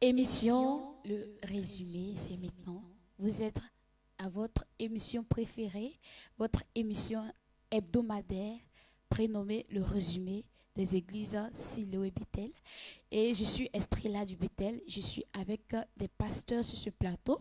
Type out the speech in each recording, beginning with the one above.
émission, le résumé, c'est maintenant. Vous êtes à votre émission préférée, votre émission hebdomadaire, prénommée le résumé des églises Silo et Bethel. Et je suis Estrella du Bethel. Je suis avec des pasteurs sur ce plateau.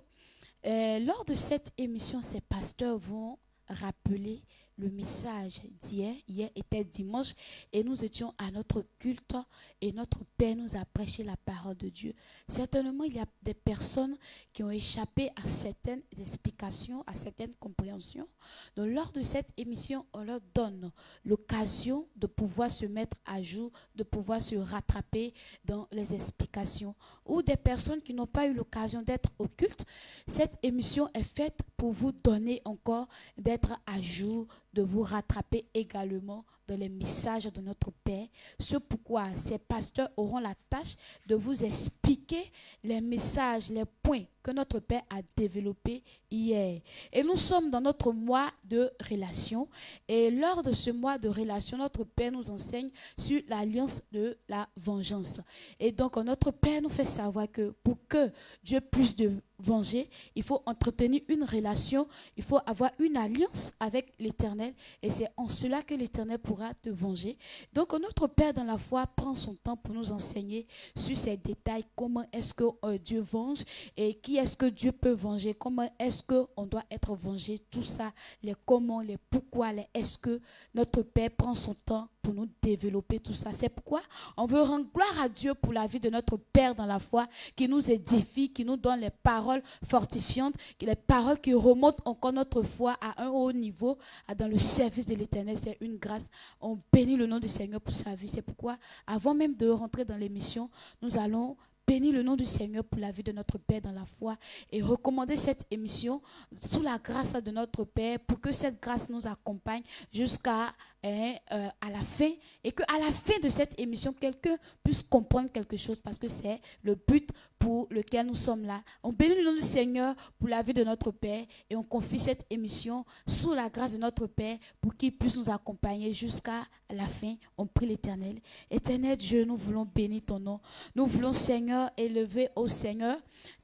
Lors de cette émission, ces pasteurs vont rappeler le message d'hier. Hier était dimanche et nous étions à notre culte et notre Père nous a prêché la parole de Dieu. Certainement, il y a des personnes qui ont échappé à certaines explications, à certaines compréhensions. Donc, lors de cette émission, on leur donne l'occasion de pouvoir se mettre à jour, de pouvoir se rattraper dans les explications. Ou des personnes qui n'ont pas eu l'occasion d'être au culte, cette émission est faite pour vous donner encore d'être à jour, de vous rattraper également dans les messages de notre Père. C'est pourquoi ces pasteurs auront la tâche de vous expliquer les messages, les points que notre Père a développés hier. Et nous sommes dans notre mois de relation. Et lors de ce mois de relation, notre Père nous enseigne sur l'alliance de la vengeance. Et donc, notre Père nous fait savoir que pour que Dieu puisse venger, il faut entretenir une relation, il faut avoir une alliance avec l'Éternel. Et c'est en cela que l'Éternel pourra te venger. Donc, notre Père dans la foi prend son temps pour nous enseigner sur ces détails, comment est-ce que Dieu venge et qui est-ce que Dieu peut venger, comment est-ce qu'on doit être vengé, tout ça, les comment, les pourquoi, les est-ce que. Notre Père prend son temps pour nous développer tout ça. C'est pourquoi on veut rendre gloire à Dieu pour la vie de notre Père dans la foi, qui nous édifie, qui nous donne les paroles fortifiantes, les paroles qui remontent encore notre foi à un haut niveau, dans le service de l'Éternel. C'est une grâce. On bénit le nom du Seigneur pour sa vie. C'est pourquoi, avant même de rentrer dans l'émission, nous allons bénir le nom du Seigneur pour la vie de notre Père dans la foi et recommander cette émission sous la grâce de notre Père pour que cette grâce nous accompagne jusqu'à à la fin et qu'à la fin de cette émission, quelqu'un puisse comprendre quelque chose parce que c'est le but pour lequel nous sommes là. On bénit le nom du Seigneur pour la vie de notre Père et on confie cette émission sous la grâce de notre Père pour qu'il puisse nous accompagner jusqu'à la fin. On prie l'Éternel. Éternel Dieu, nous voulons bénir ton nom. Nous voulons, Seigneur, élever au Seigneur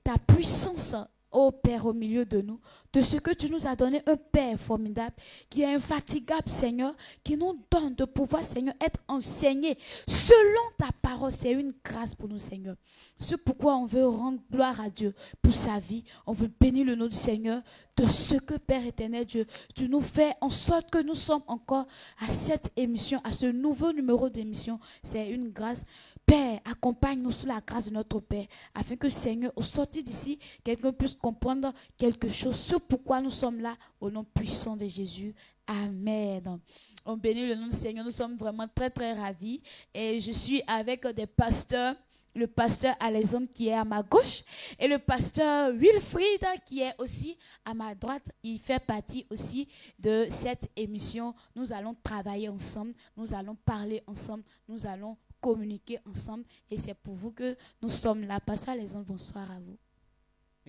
ta puissance, ô Père, au milieu de nous, de ce que tu nous as donné, un Père formidable, qui est infatigable, Seigneur, qui nous donne de pouvoir, Seigneur, être enseigné selon ta parole. C'est une grâce pour nous, Seigneur. C'est pourquoi on veut rendre gloire à Dieu pour sa vie. On veut bénir le nom du Seigneur de ce que, Père éternel Dieu, tu nous fais en sorte que nous sommes encore à cette émission, à ce nouveau numéro d'émission. C'est une grâce. Père, accompagne-nous sous la grâce de notre Père, afin que, Seigneur, au sortir d'ici, quelqu'un puisse comprendre quelque chose. C'est pourquoi nous sommes là, au nom puissant de Jésus. Amen. On bénit le nom du Seigneur. Nous sommes vraiment très, très ravis. Et je suis avec des pasteurs. Le pasteur Alexandre qui est à ma gauche et le pasteur Wilfried qui est aussi à ma droite. Il fait partie aussi de cette émission. Nous allons travailler ensemble, nous allons parler ensemble, nous allons communiquer ensemble et c'est pour vous que nous sommes là. Pasteur Alexandre, bonsoir à vous.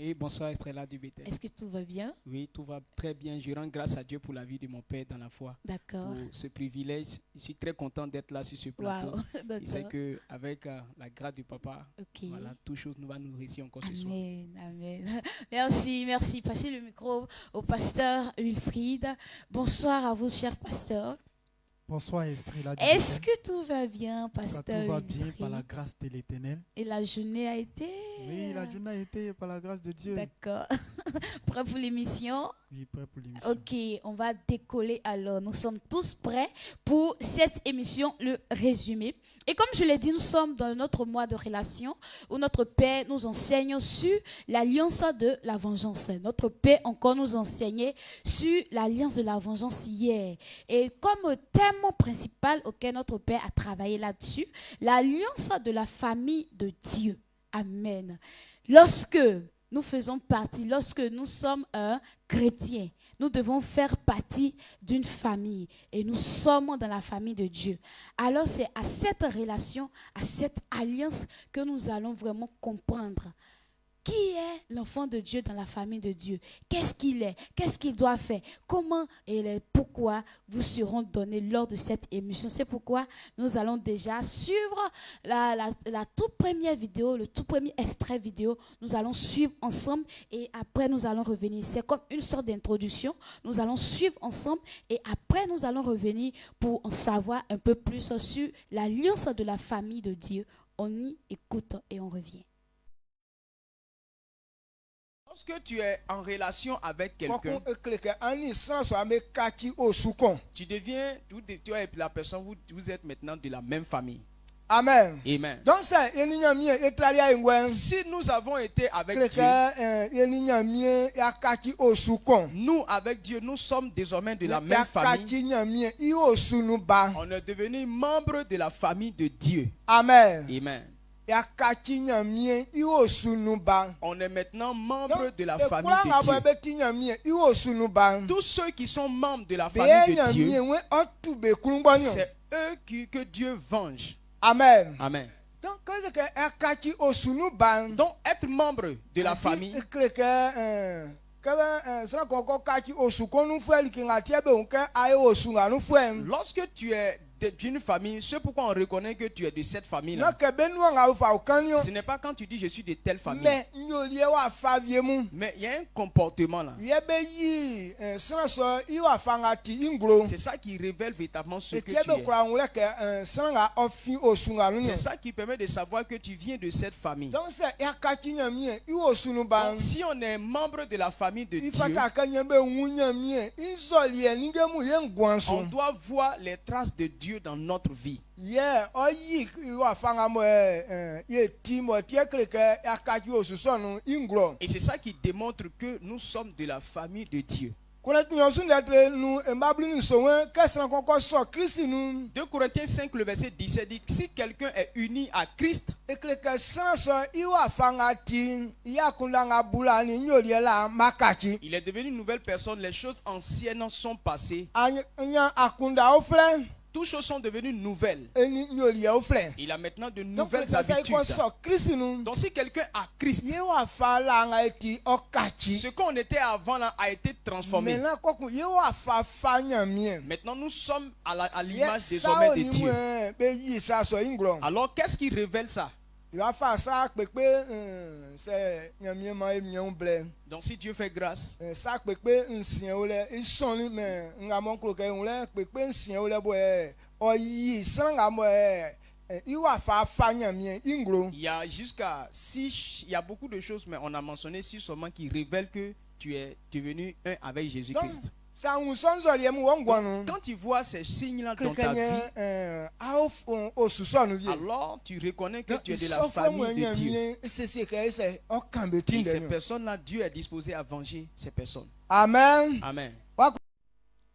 Et bonsoir Estrella du Bethel. Est-ce que tout va bien? Oui, tout va très bien. Je rends grâce à Dieu pour la vie de mon père dans la foi. D'accord. Pour ce privilège. Je suis très content d'être là sur ce plateau. Wow. Je sais qu'avec la grâce du papa, Okay. voilà, toute chose nous va nous réussir encore ce soir. Amen, amen. Merci, merci. Passez le micro au pasteur Wilfried. Bonsoir à vous, cher pasteur. Bonsoir Estrella. Est-ce que tout va bien, pasteur Tout va bien Wilfried? par la grâce de l'Éternel. Et la journée a été? Oui, la journée a été par la grâce de Dieu. D'accord. Prêt pour l'émission? Oui, prêt pour l'émission. Ok, on va décoller alors. Nous sommes tous prêts pour cette émission, le résumé. Et comme je l'ai dit, nous sommes dans notre mois de relation où notre Père nous enseigne sur l'alliance de la vengeance. Notre Père encore nous enseignait sur l'alliance de la vengeance hier. Et comme thème principal auquel notre Père a travaillé là-dessus, l'alliance de la famille de Dieu. Amen. Lorsque nous faisons partie, lorsque nous sommes un chrétien, nous devons faire partie d'une famille et nous sommes dans la famille de Dieu. Alors c'est à cette relation, à cette alliance que nous allons vraiment comprendre Qui est l'enfant de Dieu dans la famille de Dieu? Qu'est-ce qu'il est? Qu'est-ce qu'il doit faire? Comment et pourquoi vous seront donnés lors de cette émission? C'est pourquoi nous allons déjà suivre la toute première vidéo, le tout premier extrait vidéo. Nous allons suivre ensemble et après nous allons revenir. C'est comme une sorte d'introduction. Nous allons suivre ensemble et après nous allons revenir pour en savoir un peu plus sur l'alliance de la famille de Dieu. On y écoute et on revient. Lorsque tu es en relation avec quelqu'un, tu deviens, tu es la personne, vous êtes maintenant de la même famille. Amen. Amen. Donc ça, Si nous avons été avec Dieu, nous avec Dieu, nous sommes désormais de la même famille. On est devenu membre de la famille de Dieu. Amen. Amen. On est maintenant membre de la famille de Dieu. Tous ceux qui sont membres de la famille de Dieu, c'est eux que Dieu venge. Amen. Amen. Donc être membre de la famille, lorsque tu es d'une famille, c'est pourquoi on reconnaît que tu es de cette famille-là. Ce n'est pas quand tu dis je suis de telle famille. Mais il y a un comportement là. C'est ça qui révèle véritablement ce que tu es. C'est ça qui permet de savoir que tu viens de cette famille. Donc, si on est membre de la famille de Dieu, on doit voir les traces de Dieu dans notre vie. Et c'est ça qui démontre que nous sommes de la famille de Dieu. 2 Corinthiens 5, le verset 17 dit que si quelqu'un est uni à Christ, il est devenu une nouvelle personne. Les choses anciennes sont passées. Toutes choses sont devenues nouvelles. Il a maintenant de nouvelles habitudes. Donc si quelqu'un a Christ, ce qu'on était avant là a été transformé. Maintenant nous sommes à l'image désormais de Dieu. Alors qu'est-ce qui révèle ça? Donc si Dieu fait grâce, il y a jusqu'à 6, il y a beaucoup de choses, mais on a mentionné 6 seulement qui révèlent que tu es devenu un avec Jésus-Christ. Quand tu vois ces signes-là dans ta vie, alors tu reconnais que tu es de la famille de Dieu. Et ces personnes-là, Dieu est disposé à venger ces personnes. Amen. Amen.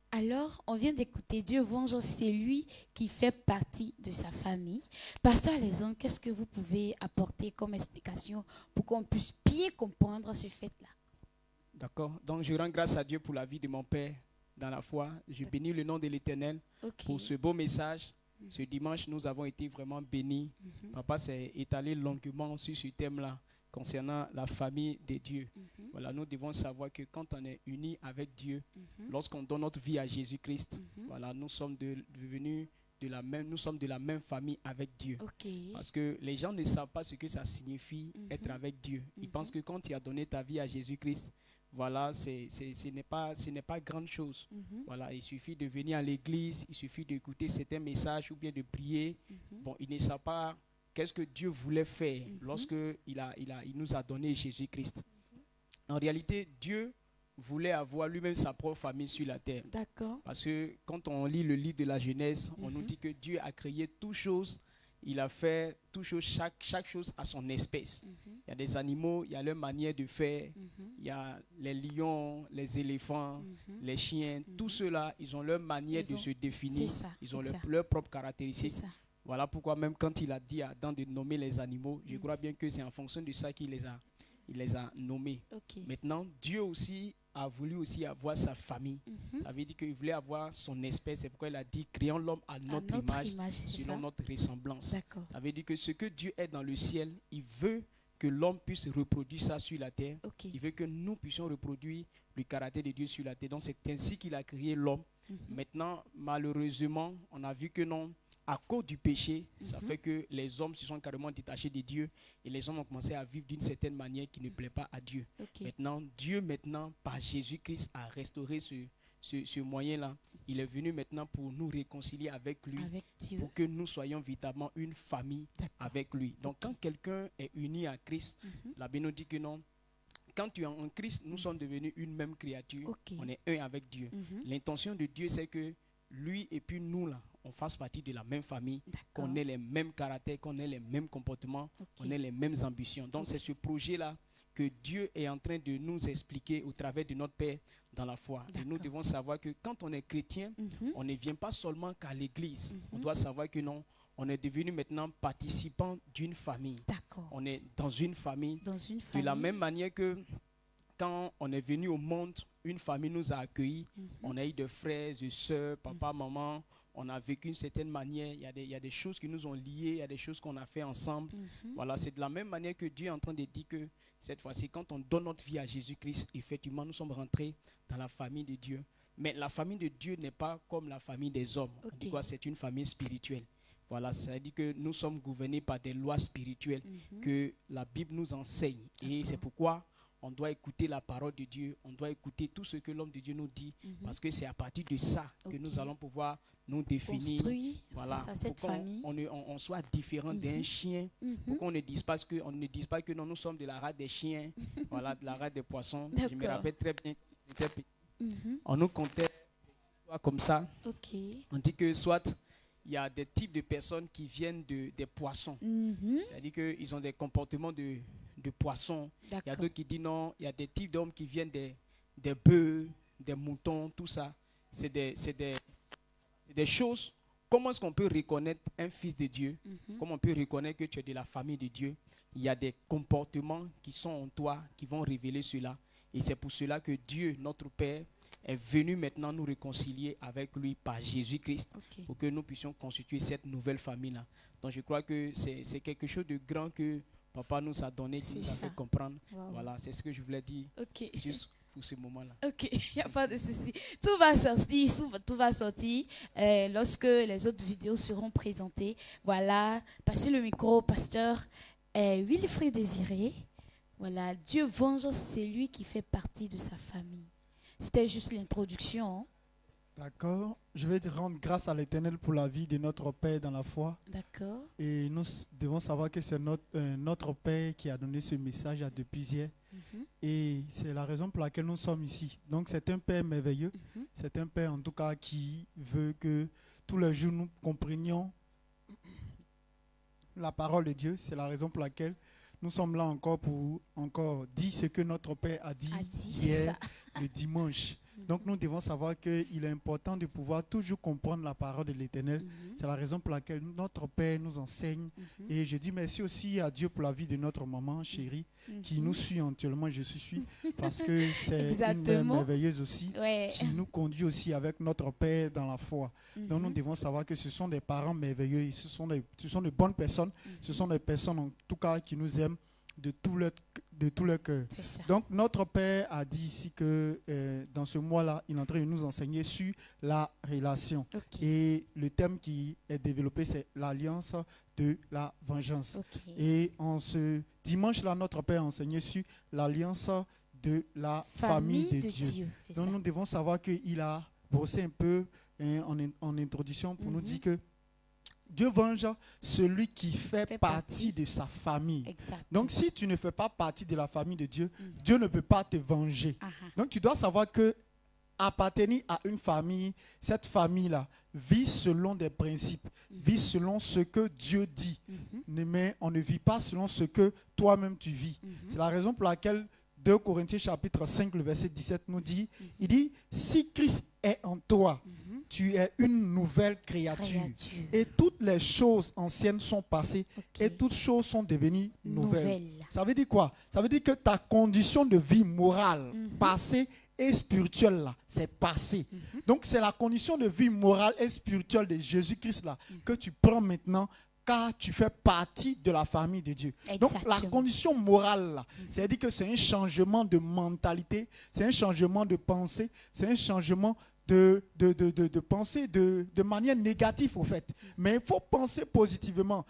Alors, on vient d'écouter Dieu venge celui qui fait partie de sa famille. Pasteur Alexandre, qu'est-ce que vous pouvez apporter comme explication pour qu'on puisse bien comprendre ce fait-là? D'accord. Donc, je rends grâce à Dieu pour la vie de mon père dans la foi. Je bénis le nom de l'Éternel pour ce beau message. Ce dimanche, nous avons été vraiment bénis. Papa s'est étalé longuement sur ce thème-là concernant la famille de Dieu. Voilà, nous devons savoir que quand on est unis avec Dieu, lorsqu'on donne notre vie à Jésus-Christ, voilà, nous sommes devenus de la même famille avec Dieu. Parce que les gens ne savent pas ce que ça signifie être avec Dieu. Ils pensent que quand tu as donné ta vie à Jésus-Christ, voilà, ce n'est pas grande chose. Voilà, il suffit de venir à l'église, il suffit d'écouter certains messages ou bien de prier. Bon, ils ne savent pas qu'est-ce que Dieu voulait faire lorsque il nous a donné Jésus-Christ. En réalité, Dieu voulait avoir lui-même sa propre famille sur la terre. D'accord. Parce que quand on lit le livre de la Genèse, on nous dit que Dieu a créé toutes choses. Il a fait toutes choses, chaque chose à son espèce. Il y a des animaux, il y a leur manière de faire. Il y a les lions, les éléphants, les chiens. Tous ceux-là, ils ont leur manière de se définir. Ils ont leurs propres caractéristiques. Voilà pourquoi même quand il a dit à Adam de nommer les animaux, je crois bien que c'est en fonction de ça qu'il les a nommés. Maintenant, Dieu aussi a voulu aussi avoir sa famille. Ça veut dire qu'il voulait avoir son espèce. C'est pourquoi il a dit, créons l'homme à notre image selon notre ressemblance. Ça veut dire que ce que Dieu est dans le ciel, il veut que l'homme puisse reproduire ça sur la terre. Ok. Il veut que nous puissions reproduire le caractère de Dieu sur la terre. Donc c'est ainsi qu'il a créé l'homme. Maintenant, malheureusement, on a vu que non, à cause du péché, ça fait que les hommes se sont carrément détachés de Dieu et les hommes ont commencé à vivre d'une certaine manière qui ne plaît pas à Dieu. Maintenant, Dieu, par Jésus-Christ, a restauré ce moyen-là. Il est venu maintenant pour nous réconcilier avec lui, pour que nous soyons véritablement une famille avec lui. Donc, quand quelqu'un est uni à Christ, la Bible nous dit que non, quand tu es en Christ, nous sommes devenus une même créature. On est un avec Dieu. L'intention de Dieu, c'est que lui et puis nous, là, on fasse partie de la même famille, qu'on ait les mêmes caractères, qu'on ait les mêmes comportements, qu'on ait les mêmes ambitions. Donc, c'est ce projet-là que Dieu est en train de nous expliquer au travers de notre Père dans la foi. Et nous devons savoir que quand on est chrétien, on ne vient pas seulement qu'à l'église. On doit savoir que non, on est devenu maintenant participant d'une famille. On est dans une famille. De la même manière que quand on est venu au monde, une famille nous a accueillis. On a eu des frères, des sœurs, papa, maman. On a vécu d'une certaine manière. Il y a des choses qui nous ont liés, il y a des choses qu'on a fait ensemble. Voilà, c'est de la même manière que Dieu est en train de dire que cette fois-ci, quand on donne notre vie à Jésus-Christ, effectivement, nous sommes rentrés dans la famille de Dieu. Mais la famille de Dieu n'est pas comme la famille des hommes. On dit quoi? C'est une famille spirituelle. Voilà, ça veut dire que nous sommes gouvernés par des lois spirituelles que la Bible nous enseigne. Et c'est pourquoi on doit écouter la parole de Dieu, on doit écouter tout ce que l'homme de Dieu nous dit, parce que c'est à partir de ça que nous allons pouvoir nous définir. Voilà, cette famille. On soit différent d'un chien, pour qu'on ne dise pas que non, nous sommes de la race des chiens, voilà, de la race des poissons. Je me rappelle très bien, on nous comptait comme ça. On dit que soit il y a des types de personnes qui viennent des poissons. C'est-à-dire qu'ils ont des comportements de poissons. Il y a d'autres qui disent non, il y a des types d'hommes qui viennent des bœufs, des moutons, tout ça. C'est des choses. Comment est-ce qu'on peut reconnaître un fils de Dieu? Comment on peut reconnaître que tu es de la famille de Dieu? Il y a des comportements qui sont en toi, qui vont révéler cela. Et c'est pour cela que Dieu, notre Père, est venu maintenant nous réconcilier avec lui par Jésus-Christ, pour que nous puissions constituer cette nouvelle famille-là. Donc je crois que c'est quelque chose de grand que Papa nous a donné, qui nous a fait comprendre. Voilà, c'est ce que je voulais dire juste pour ce moment-là. Ok, il n'y a pas de souci. Tout va sortir lorsque les autres vidéos seront présentées. Voilà, passez le micro au pasteur Wilfrid Désiré. Voilà, Dieu venge celui qui fait partie de sa famille. C'était juste l'introduction. D'accord. Je vais rendre grâce à l'Éternel pour la vie de notre Père dans la foi. D'accord. Et nous devons savoir que c'est notre Père qui a donné ce message à depuis hier. Et c'est la raison pour laquelle nous sommes ici. Donc c'est un Père merveilleux. C'est un Père en tout cas qui veut que tous les jours nous comprenions la parole de Dieu. C'est la raison pour laquelle nous sommes là encore pour dire ce que notre Père a dit hier, le dimanche. Donc nous devons savoir qu'il est important de pouvoir toujours comprendre la parole de l'Éternel. C'est la raison pour laquelle notre Père nous enseigne. Et je dis merci aussi à Dieu pour la vie de notre maman chérie qui nous suit entièrement, je suis parce que c'est une mère merveilleuse aussi qui nous conduit aussi avec notre Père dans la foi. Donc nous devons savoir que ce sont des parents merveilleux, ce sont de bonnes personnes, ce sont des personnes en tout cas qui nous aiment de tout leur cœur. Donc notre Père a dit ici que dans ce mois-là, il est en train de nous enseigner sur la relation. Et le thème qui est développé, c'est l'alliance de la vengeance. Et en ce dimanche-là, notre Père a enseigné sur l'alliance de la famille de Dieu. Donc nous devons savoir qu'il a brossé un peu en introduction pour nous dire que Dieu venge celui qui fait partie de sa famille. Donc si tu ne fais pas partie de la famille de Dieu, Dieu ne peut pas te venger. Donc tu dois savoir que appartenir à une famille, cette famille-là vit selon des principes, vit selon ce que Dieu dit. Mais on ne vit pas selon ce que toi-même tu vis. C'est la raison pour laquelle 2 Corinthiens chapitre 5, le verset 17 nous dit, il dit, si Christ est en toi, tu es une nouvelle créature. Et toutes les choses anciennes sont passées et toutes choses sont devenues nouvelles. Ça veut dire quoi? Ça veut dire que ta condition de vie morale, passée et spirituelle, là, c'est passé. Donc c'est la condition de vie morale et spirituelle de Jésus-Christ là que tu prends maintenant car tu fais partie de la famille de Dieu. Exactement. Donc la condition morale, c'est-à-dire que c'est un changement de mentalité, c'est un changement de pensée, c'est un changement de penser de manière négative au fait. Mais il faut penser positivement.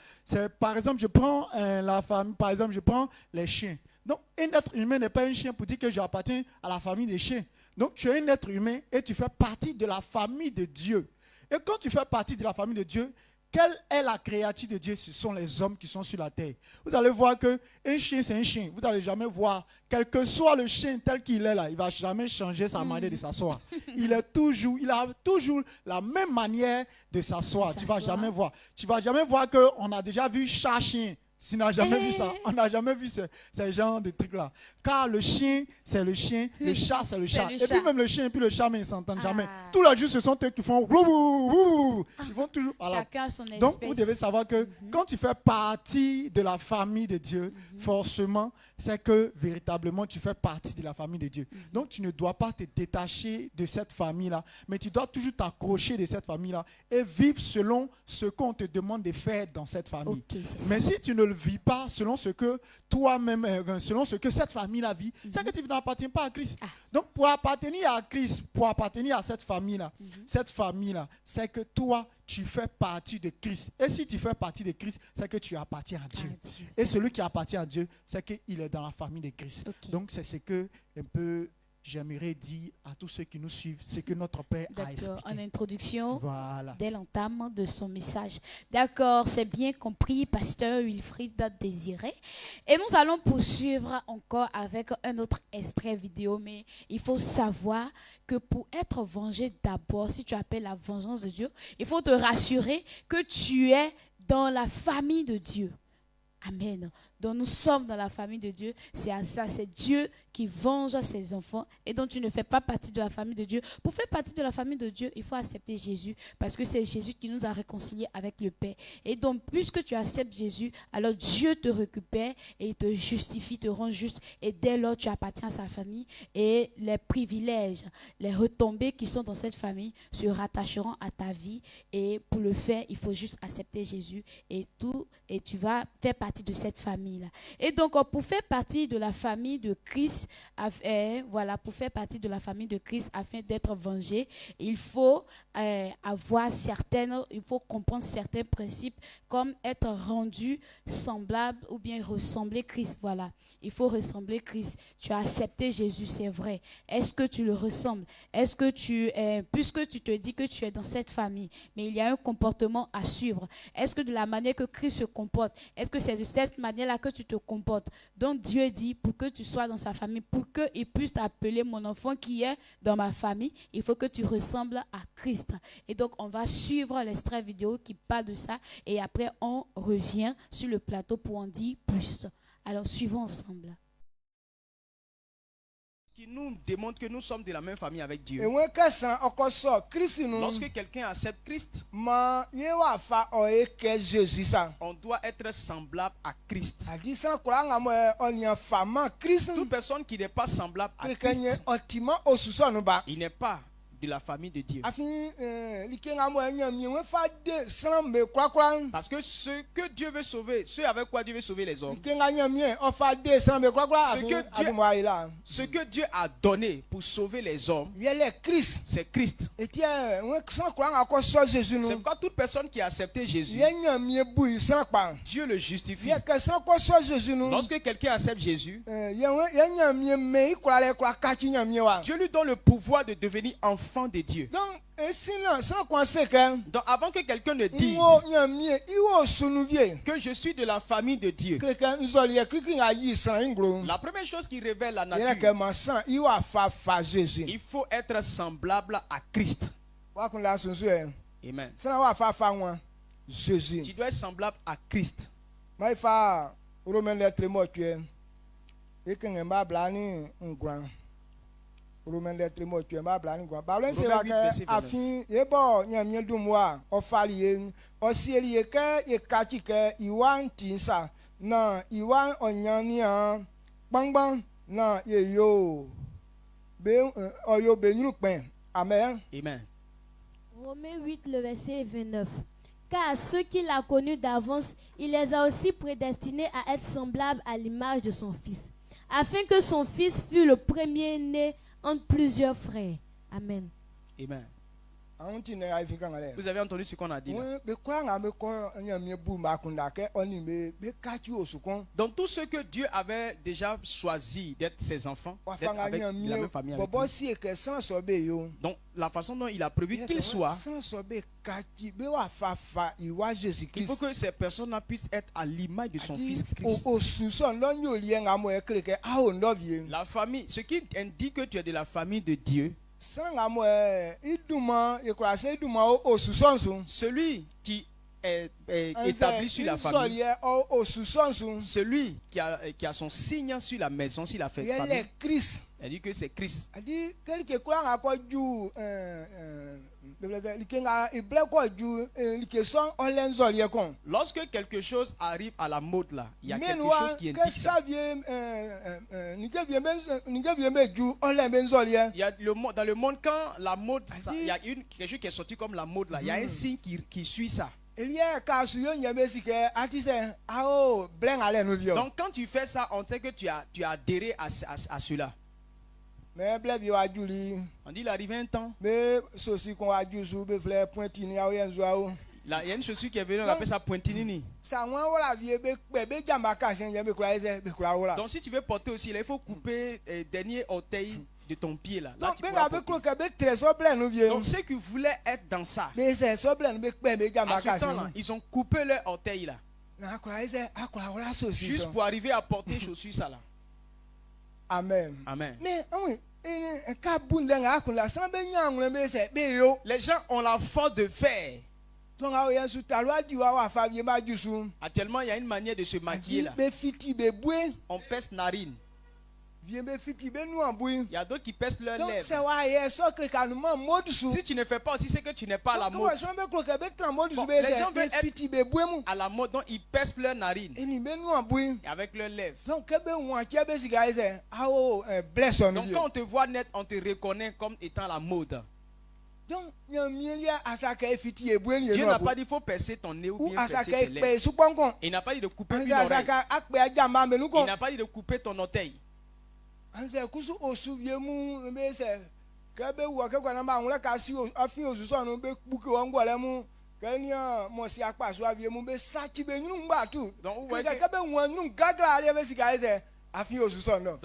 Par exemple, je prends la famille, par exemple, je prends les chiens. Donc un être humain n'est pas un chien pour dire que j'appartiens à la famille des chiens. Donc tu es un être humain et tu fais partie de la famille de Dieu. Et quand tu fais partie de la famille de Dieu, quelle est la créature de Dieu? Ce sont les hommes qui sont sur la terre. Vous allez voir qu'un chien, c'est un chien. Vous n'allez jamais voir, quel que soit le chien tel qu'il est là, il ne va jamais changer sa manière de s'asseoir. Il a toujours la même manière de s'asseoir. Tu ne vas jamais voir. Tu ne vas jamais voir qu'on a déjà vu chaque chien. Tu n'as jamais vu ça. On n'a jamais vu ce genre de trucs-là. Car le chien, c'est le chien. Le chat, c'est le chat. Et puis même le chien et puis le chat, mais ils ne s'entendent jamais. Tous les jours, ce sont eux qui font... Ils vont toujours... Chacun son espèce. Donc, vous devez savoir que quand tu fais partie de la famille de Dieu, forcément, c'est que véritablement, tu fais partie de la famille de Dieu. Donc, tu ne dois pas te détacher de cette famille-là, mais tu dois toujours t'accrocher de cette famille-là et vivre selon ce qu'on te demande de faire dans cette famille. Okay, mais si tu ne le vis pas selon ce que toi-même, selon ce que cette famille-là vit, c'est que tu n'appartiens pas à Christ. Donc, pour appartenir à Christ, pour appartenir à cette famille-là, c'est que toi, tu fais partie de Christ. Et si tu fais partie de Christ, c'est que tu appartiens à Dieu. Et celui qui appartient à Dieu, c'est qu'il est dans la famille de Christ. Okay. Donc, c'est ce que un peu j'aimerais dire à tous ceux qui nous suivent, c'est que notre Père a expliqué. En introduction, voilà. Dès l'entame de son message. D'accord, c'est bien compris, pasteur Wilfried Désiré. Et nous allons poursuivre encore avec un autre extrait vidéo, mais il faut savoir que pour être vengé d'abord, si tu appelles la vengeance de Dieu, il faut te rassurer que tu es dans la famille de Dieu. Amen. Donc nous sommes dans la famille de Dieu. C'est à ça, c'est Dieu qui venge ses enfants. Et donc tu ne fais pas partie de la famille de Dieu. Pour faire partie de la famille de Dieu, il faut accepter Jésus. Parce que c'est Jésus qui nous a réconciliés avec le Père. Et donc puisque tu acceptes Jésus, alors Dieu te récupère et il te justifie, te rend juste. Et dès lors, tu appartiens à sa famille. Et les privilèges, les retombées qui sont dans cette famille se rattacheront à ta vie. Et pour le faire, il faut juste accepter Jésus. Et tu vas faire partie de cette famille. Et donc, pour faire partie de la famille de Christ, pour faire partie de la famille de Christ, afin d'être vengé, il faut il faut comprendre certains principes, comme être rendu semblable ou bien ressembler Christ. Voilà, il faut ressembler Christ. Tu as accepté Jésus, c'est vrai. Est-ce que tu le ressembles? Est-ce que puisque tu te dis que tu es dans cette famille, mais il y a un comportement à suivre. Est-ce que de la manière que Christ se comporte, est-ce que c'est de cette manière-là que tu te comportes? Donc Dieu dit, pour que tu sois dans sa famille, pour qu'il puisse t'appeler mon enfant qui est dans ma famille, il faut que tu ressembles à Christ. Et donc on va suivre l'extrait vidéo qui parle de ça et après on revient sur le plateau pour en dire plus. Alors suivons ensemble. Qui nous démontre que nous sommes de la même famille avec Dieu. Lorsque quelqu'un accepte Christ, on doit être semblable à Christ. Toute personne qui n'est pas semblable à Christ, il n'est pas de la famille de Dieu. Parce que ce que Dieu veut sauver, ce avec quoi Dieu veut sauver les hommes, ce que Dieu a donné pour sauver les hommes, c'est Christ. C'est pourquoi toute personne qui a accepté Jésus, Dieu le justifie. Lorsque quelqu'un accepte Jésus, Dieu lui donne le pouvoir de devenir enfant de Dieu. Donc avant que quelqu'un ne dise que je suis de la famille de Dieu, la première chose qui révèle la nature, il faut être semblable à Christ. Amen. Tu dois être semblable à Christ. Romains lettre mo tu mba bla ni gwa ba len se wa ke afin e bo nyam yen dum wa o fali yen o sieli e ke e kachi ke iwan tinsa na iwan onyan ni an bangbang na ye yo be o yo be nyuru pen. Amen. Amen. Romains 8 le verset 29. Car ceux qu'il a connus d'avance, il les a aussi prédestinés à être semblables à l'image de son Fils, afin que son Fils fût le premier-né entre plusieurs frères. Amen. Amen. Vous avez entendu ce qu'on a dit là? Dans tout ce que Dieu avait déjà choisi d'être ses enfants, d'être avec la même famille avec lui. Donc la façon dont il a prévu qu'il soit, il faut que ces personnes-là puissent être à l'image de son Fils Christ. La famille, ce qui indique que tu es de la famille de Dieu, celui qui est établi sur la famille, celui qui a son signe sur la maison, sur la famille, elle dit que c'est Christ. Lorsque quelque chose arrive à la mode là, il y a quelque chose qui indique ça. Il y a dans le monde, quand la mode, il y a quelque chose qui est sorti comme la mode là, il y a un signe qui suit ça. Donc quand tu fais ça, on sait que tu as adhéré à cela. On dit il arrivait un temps. Il y a une chaussure qui est venue, on appelle ça pointinini. Donc si tu veux porter aussi, là, il faut couper le dernier orteil de ton pied là. Donc ceux qui voulaient être dans ça, à ce temps-là, ils ont coupé leur orteil là. Juste pour arriver à porter chaussures ça là. Amen. Amen. Mais oui. Les gens ont la force de faire. Actuellement, il y a une manière de se maquiller là. On pèse narine. Il y a d'autres qui pèsent leurs lèvres. Si tu ne fais pas aussi, c'est que tu n'es pas à la mode. Bon, les gens veulent être à la mode, donc ils pèsent leurs narines et avec leurs lèvres. Donc quand on te voit net, on te reconnaît comme étant la mode. Dieu n'a pas dit qu'il faut percer ton nez ou bien percer tes lèvres. Il n'a pas dit de couper une oreille. Il n'a pas dit de couper ton orteil. Donc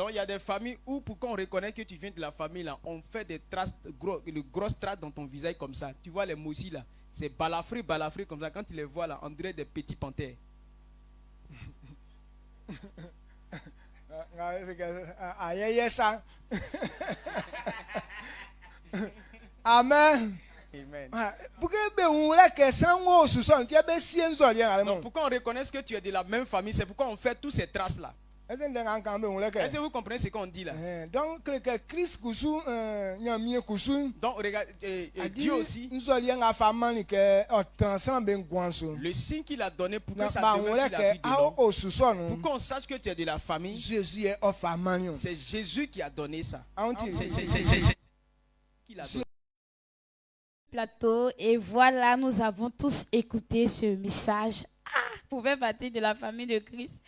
il y a des familles où pour qu'on reconnaisse que tu viens de la famille là, on fait des traces, de grosses traces dans ton visage comme ça. Tu vois les moussis là, c'est balafré comme ça. Quand tu les vois là, on dirait des petits panthères. Amen. Amen. Donc pourquoi on reconnaisse que tu es de la même famille, c'est pourquoi on fait tous ces traces là. Est-ce que vous comprenez ce qu'on dit là? Donc Christ donc regarde, Dieu aussi, le signe qu'il a donné pour que ça demeure sur la vie de l'homme, pour qu'on sache que tu es de la famille, c'est Jésus qui a donné ça. C'est qu'il a donné. Plateau, et voilà, nous avons tous écouté ce message. Pour faire partie de la famille de Christ,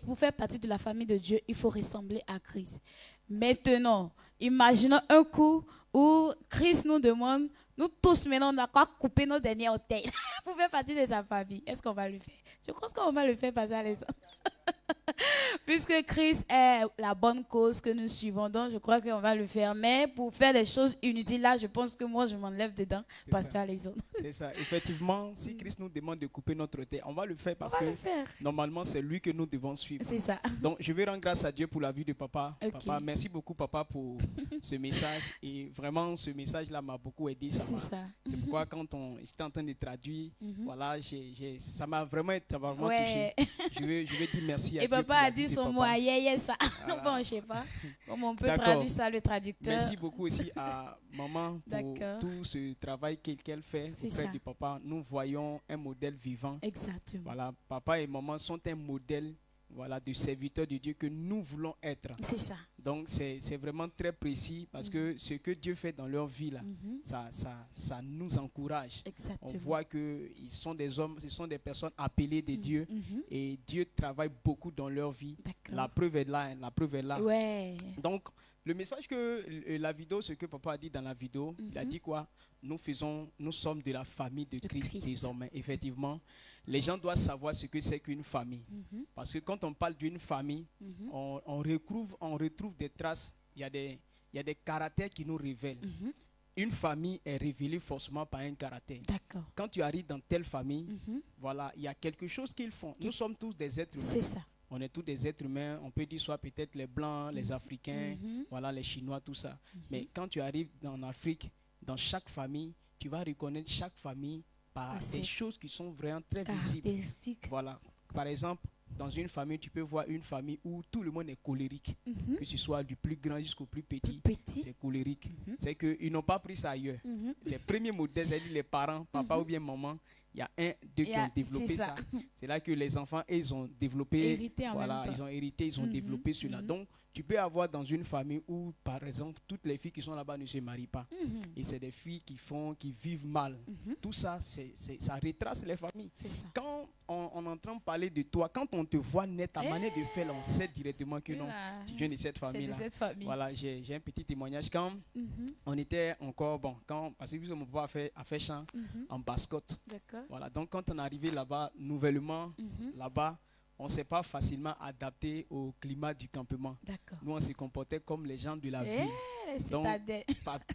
pour faire partie de la famille de Dieu, il faut ressembler à Christ. Maintenant, imaginons un coup où Christ nous demande, nous tous maintenant, on a quoi couper nos derniers orteils pour faire partie de sa famille. Est-ce qu'on va le faire? Je pense qu'on va le faire passer à les autres. Puisque Christ est la bonne cause que nous suivons, donc je crois qu'on va le faire. Mais pour faire des choses inutiles, là, je pense que moi, je m'enlève dedans, pasteur les autres. C'est ça. Effectivement, si Christ nous demande de couper notre tête, on va le faire parce que normalement, c'est lui que nous devons suivre. C'est ça. Donc, je vais rendre grâce à Dieu pour la vie de papa. Okay. Papa, merci beaucoup, papa, pour ce message. Et vraiment, ce message-là m'a beaucoup aidé. C'est ça. C'est pourquoi, quand j'étais en train de traduire, voilà, ça m'a vraiment touché. Je vais dire merci à Dieu. Papa a dit son mot à ça. Voilà. Bon, je sais pas. Comment on peut traduire ça, le traducteur. Merci beaucoup aussi à maman pour tout ce travail qu'elle fait auprès de papa. Nous voyons un modèle vivant. Exactement. Voilà, papa et maman sont un modèle, voilà, de serviteurs de Dieu que nous voulons être. C'est ça. Donc, c'est vraiment très précis parce que ce que Dieu fait dans leur vie, là, ça nous encourage. Exactement. On voit qu'ils sont des hommes, ce sont des personnes appelées de Dieu et Dieu travaille beaucoup dans leur vie. La preuve est là. La preuve est là. Ouais. Donc, le message que la vidéo, ce que papa a dit dans la vidéo, il a dit quoi? Nous sommes de la famille de Christ désormais. Effectivement, les gens doivent savoir ce que c'est qu'une famille. Parce que quand on parle d'une famille, on retrouve des traces, il y a des caractères qui nous révèlent. Une famille est révélée forcément par un caractère. D'accord. Quand tu arrives dans telle famille, voilà, il y a quelque chose qu'ils font. Nous sommes tous des êtres humains. C'est ça. On est tous des êtres humains, on peut dire soit peut-être les Blancs, les Africains, voilà, les Chinois, tout ça. Mais quand tu arrives en Afrique, dans chaque famille, tu vas reconnaître chaque famille par des choses qui sont vraiment très visibles. Voilà. Par exemple, dans une famille, tu peux voir une famille où tout le monde est colérique. Que ce soit du plus grand jusqu'au plus petit. C'est colérique. C'est qu'ils n'ont pas pris ça ailleurs. Les premiers modèles, c'est-à-dire les parents, papa ou bien maman, il y a un, deux qui ont développé ça. C'est là que les enfants, ils ont développé, voilà, ils ont hérité, ils ont développé cela. Donc, tu peux avoir dans une famille où, par exemple, toutes les filles qui sont là-bas ne se marient pas. Et c'est des filles qui vivent mal. Tout ça, ça retrace les familles. Quand on est en train de parler de toi, quand on te voit naître, ta manière de faire, on sait directement que non, tu viens de cette famille-là. Voilà, j'ai un petit témoignage. Quand on était encore, parce que mon papa a fait chant en basse-côte. Voilà, donc quand on est arrivé là-bas, nouvellement, là-bas, on ne s'est pas facilement adapté au climat du campement. Nous, on se comportait comme les gens de la ville. Donc,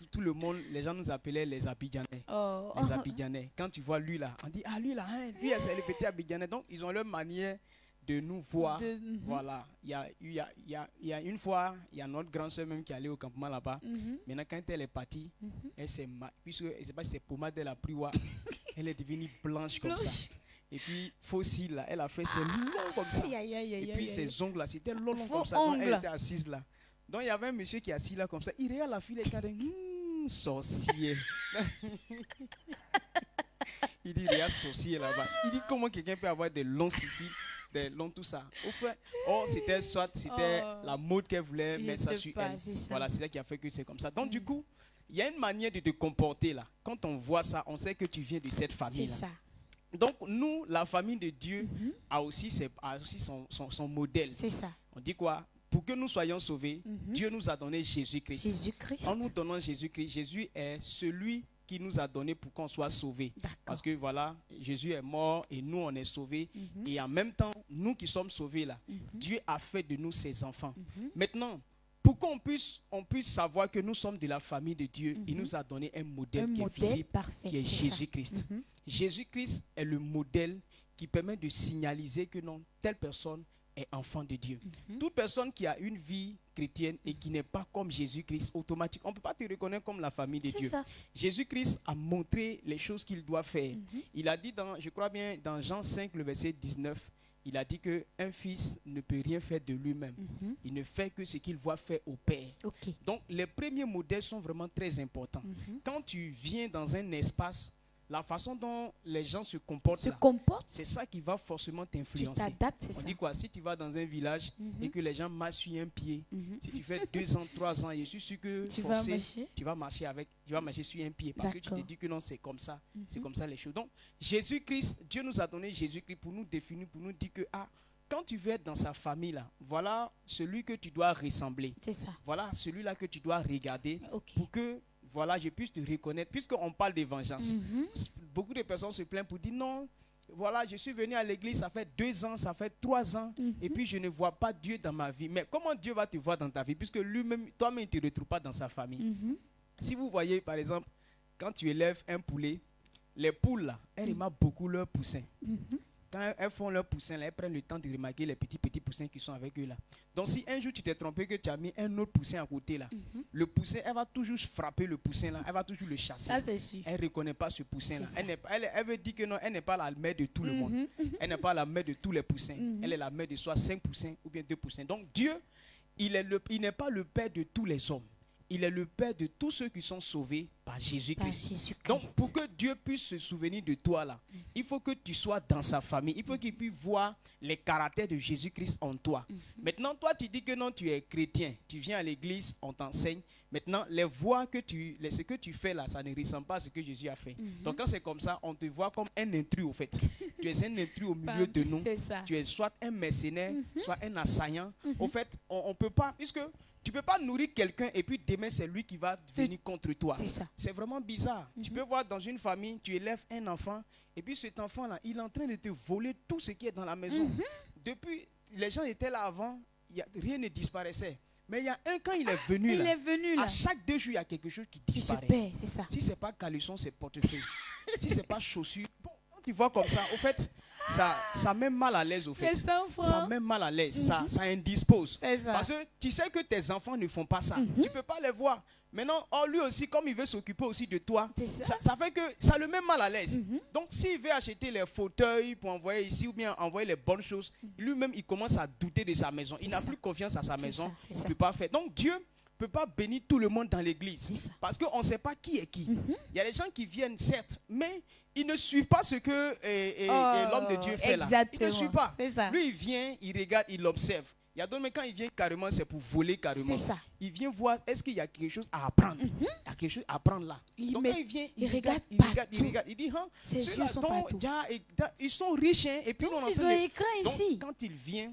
tout le monde, les gens nous appelaient les Abidjanais. Les Abidjanais. Quand tu vois lui là, on dit, ah lui là, lui c'est le petit Abidjanais. Donc, ils ont leur manière de nous voir. Voilà. Il y a une fois, il y a notre grande soeur même qui est allée au campement là-bas. Maintenant, quand elle est partie, elle s'est, puisque je ne sais pas si c'est pommade de la priwa, elle est devenue blanche comme ça. Et puis, fossile, là, elle a fait ses longs comme ça. Et puis, ses ongles, là, c'était long comme ça. Donc, elle était assise là. Donc, il y avait un monsieur qui est assis là comme ça. Il regarde la fille, il dit, sorcier. Il dit, regarde, sorcier là-bas. Il dit, comment quelqu'un peut avoir des longs sourcils, des longs tout ça. Au fait, c'était la mode qu'elle voulait mettre ça sur elle. Voilà, c'est ça qui a fait que c'est comme ça. Donc, du coup, il y a une manière de te comporter là. Quand on voit ça, on sait que tu viens de cette famille là. C'est ça. Donc, nous, la famille de Dieu a aussi son modèle. C'est ça. On dit quoi? Pour que nous soyons sauvés, Dieu nous a donné Jésus-Christ. En nous donnant Jésus-Christ, Jésus est celui qui nous a donné pour qu'on soit sauvés. Parce que voilà, Jésus est mort et nous, on est sauvés. Et en même temps, nous qui sommes sauvés là, Dieu a fait de nous ses enfants. Maintenant, pour qu'on puisse savoir que nous sommes de la famille de Dieu, il nous a donné un modèle qui est visible, qui est Jésus-Christ. Jésus-Christ est le modèle qui permet de signaliser que non, telle personne est enfant de Dieu. Toute personne qui a une vie chrétienne et qui n'est pas comme Jésus-Christ, automatiquement, on ne peut pas te reconnaître comme la famille de Dieu. Jésus-Christ a montré les choses qu'il doit faire. Il a dit, je crois bien, dans Jean 5, le verset 19, il a dit qu'un fils ne peut rien faire de lui-même. Il ne fait que ce qu'il voit faire au Père. Donc, les premiers modèles sont vraiment très importants. Quand tu viens dans un espace, la façon dont les gens se comportent, c'est ça qui va forcément t'influencer. On dit quoi? Si tu vas dans un village et que les gens marchent sur un pied, si tu fais 2 ans, 3 ans, je suis sûr que tu vas marcher sur un pied parce que tu te dis que non, c'est comme ça. C'est comme ça les choses. Donc, Jésus-Christ, Dieu nous a donné Jésus-Christ pour nous définir, pour nous dire que quand tu veux être dans sa famille, là, voilà celui que tu dois ressembler. C'est ça. Voilà celui-là que tu dois regarder pour que voilà, je puisse te reconnaître, puisqu'on parle de vengeance. Beaucoup de personnes se plaignent pour dire non, voilà, je suis venu à l'église, ça fait 2 ans, ça fait 3 ans, et puis je ne vois pas Dieu dans ma vie. Mais comment Dieu va te voir dans ta vie, puisque lui-même, toi-même, il ne te retrouve pas dans sa famille. Si vous voyez, par exemple, quand tu élèves un poulet, les poules, là, elles remarquent beaucoup leurs poussins. Quand elles font leurs poussins, là, elles prennent le temps de remarquer les petits poussins qui sont avec eux là. Donc si un jour tu t'es trompé que tu as mis un autre poussin à côté là, le poussin, elle va toujours frapper le poussin là, elle va toujours le chasser. Ça, c'est sûr. Elle ne reconnaît pas ce poussin là. Elle veut dire que non, elle n'est pas la mère de tout le monde. Elle n'est pas la mère de tous les poussins. Elle est la mère de soit 5 poussins ou bien 2 poussins. Donc Dieu, il n'est pas le père de tous les hommes. il est le Père de tous ceux qui sont sauvés par Jésus-Christ. Donc, pour que Dieu puisse se souvenir de toi là, il faut que tu sois dans sa famille. Il faut qu'il puisse voir les caractères de Jésus-Christ en toi. Maintenant, toi, tu dis que non, tu es chrétien. Tu viens à l'église, on t'enseigne. Maintenant, ce que tu fais là, ça ne ressemble pas à ce que Jésus a fait. Donc, quand c'est comme ça, on te voit comme un intrus au fait. Tu es un intrus au milieu de nous. Tu es soit un mercenaire, soit un assaillant. Au fait, on ne peut pas, puisque tu ne peux pas nourrir quelqu'un et puis demain c'est lui qui va venir contre toi. C'est vraiment bizarre. Tu peux voir dans une famille, tu élèves un enfant et puis cet enfant-là, il est en train de te voler tout ce qui est dans la maison. Depuis, les gens étaient là avant, rien ne disparaissait. Mais il y a un, quand il est venu là, à chaque 2 jours, il y a quelque chose qui disparaît. Si ce n'est pas caleçon, c'est portefeuille. Si ce n'est pas chaussure, bon, tu vois comme ça, au fait, ça met mal à l'aise au fait. Ça met mal à l'aise, ça indispose. Parce que tu sais que tes enfants ne font pas ça. Tu ne peux pas les voir. Maintenant, lui aussi, comme il veut s'occuper aussi de toi, ça fait que ça le met mal à l'aise. Donc, s'il veut acheter les fauteuils pour envoyer ici ou bien envoyer les bonnes choses, lui-même, il commence à douter de sa maison. Il n'a plus confiance à sa maison. Il ne peut pas faire. Donc, Dieu ne peut pas bénir tout le monde dans l'église. Parce qu'on ne sait pas qui est qui. Il y a des gens qui viennent, certes, mais ils ne suivent pas ce que l'homme de Dieu fait là. Il ne suit pas. Lui, il vient, il regarde, il observe. Il y a d'autres, mais quand il vient carrément, c'est pour voler carrément. Il vient voir, est-ce qu'il y a quelque chose à apprendre? Il y a quelque chose à apprendre là. Donc quand il vient, il regarde. Il dit, ceux-là, ils sont riches. Hein, et puis ils ont écran ici. Donc quand il vient,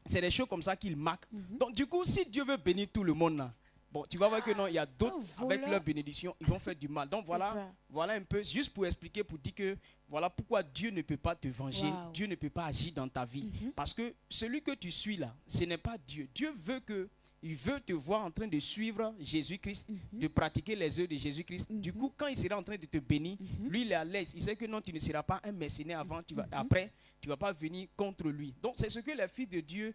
c'est des choses comme ça qu'il marque. Donc du coup, si Dieu veut bénir tout le monde là, bon, tu vas voir que non, il y a d'autres avec leur bénédiction, ils vont faire du mal. Donc voilà un peu, juste pour expliquer, pour dire que voilà pourquoi Dieu ne peut pas te venger, Dieu ne peut pas agir dans ta vie. Parce que celui que tu suis là, ce n'est pas Dieu. Dieu veut il veut te voir en train de suivre Jésus-Christ, de pratiquer les œuvres de Jésus-Christ. Du coup, quand il sera en train de te bénir, lui, il est à l'aise. Il sait que non, tu ne seras pas un mercenaire avant, après, tu ne vas pas venir contre lui. Donc, c'est ce que les fils de Dieu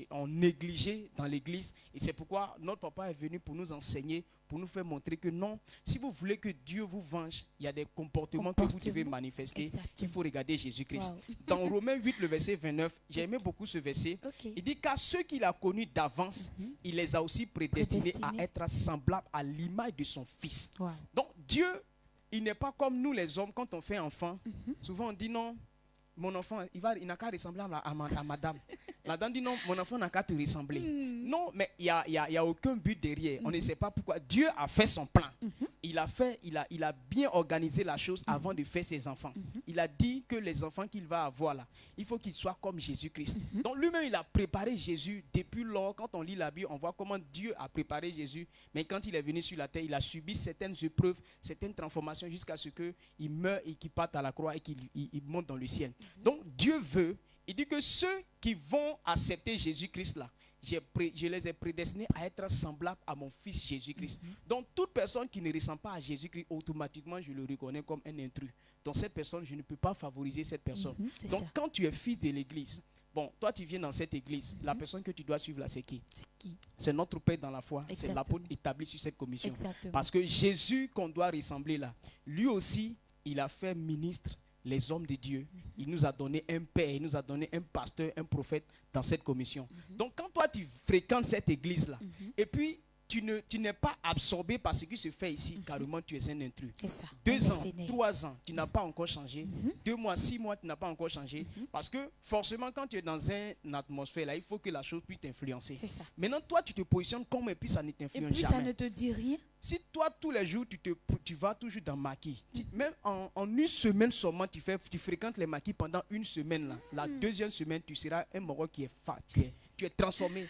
ont négligé dans l'église. Et c'est pourquoi notre papa est venu pour nous enseigner, pour nous faire montrer que non, si vous voulez que Dieu vous venge, il y a des comportements que vous devez manifester. Il faut regarder Jésus-Christ. Dans Romains 8, le verset 29, j'ai aimé beaucoup ce verset. Il dit, car ceux qu'il a connus d'avance, il les a aussi prédestinés à être semblables à l'image de son Fils. Donc Dieu, il n'est pas comme nous les hommes, quand on fait enfant, souvent on dit non, mon enfant, il n'a qu'à ressembler à madame. La dame dit non, mon enfant n'a qu'à te ressembler. Non, mais il n'y a aucun but derrière. On ne sait pas pourquoi. Dieu a fait son plan. Il a bien organisé la chose avant de faire ses enfants. Il a dit que les enfants qu'il va avoir là, il faut qu'ils soient comme Jésus-Christ. Donc lui-même, il a préparé Jésus depuis lors. Quand on lit la Bible, on voit comment Dieu a préparé Jésus. Mais quand il est venu sur la terre, il a subi certaines épreuves, certaines transformations jusqu'à ce qu'il meure et qu'il parte à la croix et qu'il monte dans le ciel. Donc Dieu veut, il dit que ceux qui vont accepter Jésus-Christ là, je les ai prédestinés à être semblables à mon Fils Jésus-Christ. Donc toute personne qui ne ressemble pas à Jésus-Christ, automatiquement je le reconnais comme un intrus. Donc cette personne, je ne peux pas favoriser cette personne. Donc quand tu es fils de l'église, bon, toi tu viens dans cette église, la personne que tu dois suivre là, c'est qui? C'est notre Père dans la foi. C'est l'apôtre établi sur cette commission. Parce que Jésus qu'on doit ressembler là, lui aussi, il a fait ministre les hommes de Dieu. Il nous a donné un père, il nous a donné un pasteur, un prophète dans cette commission. Donc quand toi tu fréquentes cette église là, et puis tu n'es pas absorbé par ce qui se fait ici, carrément tu es un intrus. 2 ans, 3 ans, tu n'as pas encore changé. 2 mois, 6 mois, tu n'as pas encore changé. Parce que forcément, quand tu es dans une atmosphère là, il faut que la chose puisse t'influencer. Maintenant, toi, tu te positionnes comme et puis ça ne t'influence jamais. Et puis ça ne te dit rien. Si toi, tous les jours, tu vas toujours dans maquis, même en une semaine seulement, tu fréquentes les maquis pendant 1 semaine là. La 2e semaine, tu seras un Maroc qui est fatigué. Tu es transformé.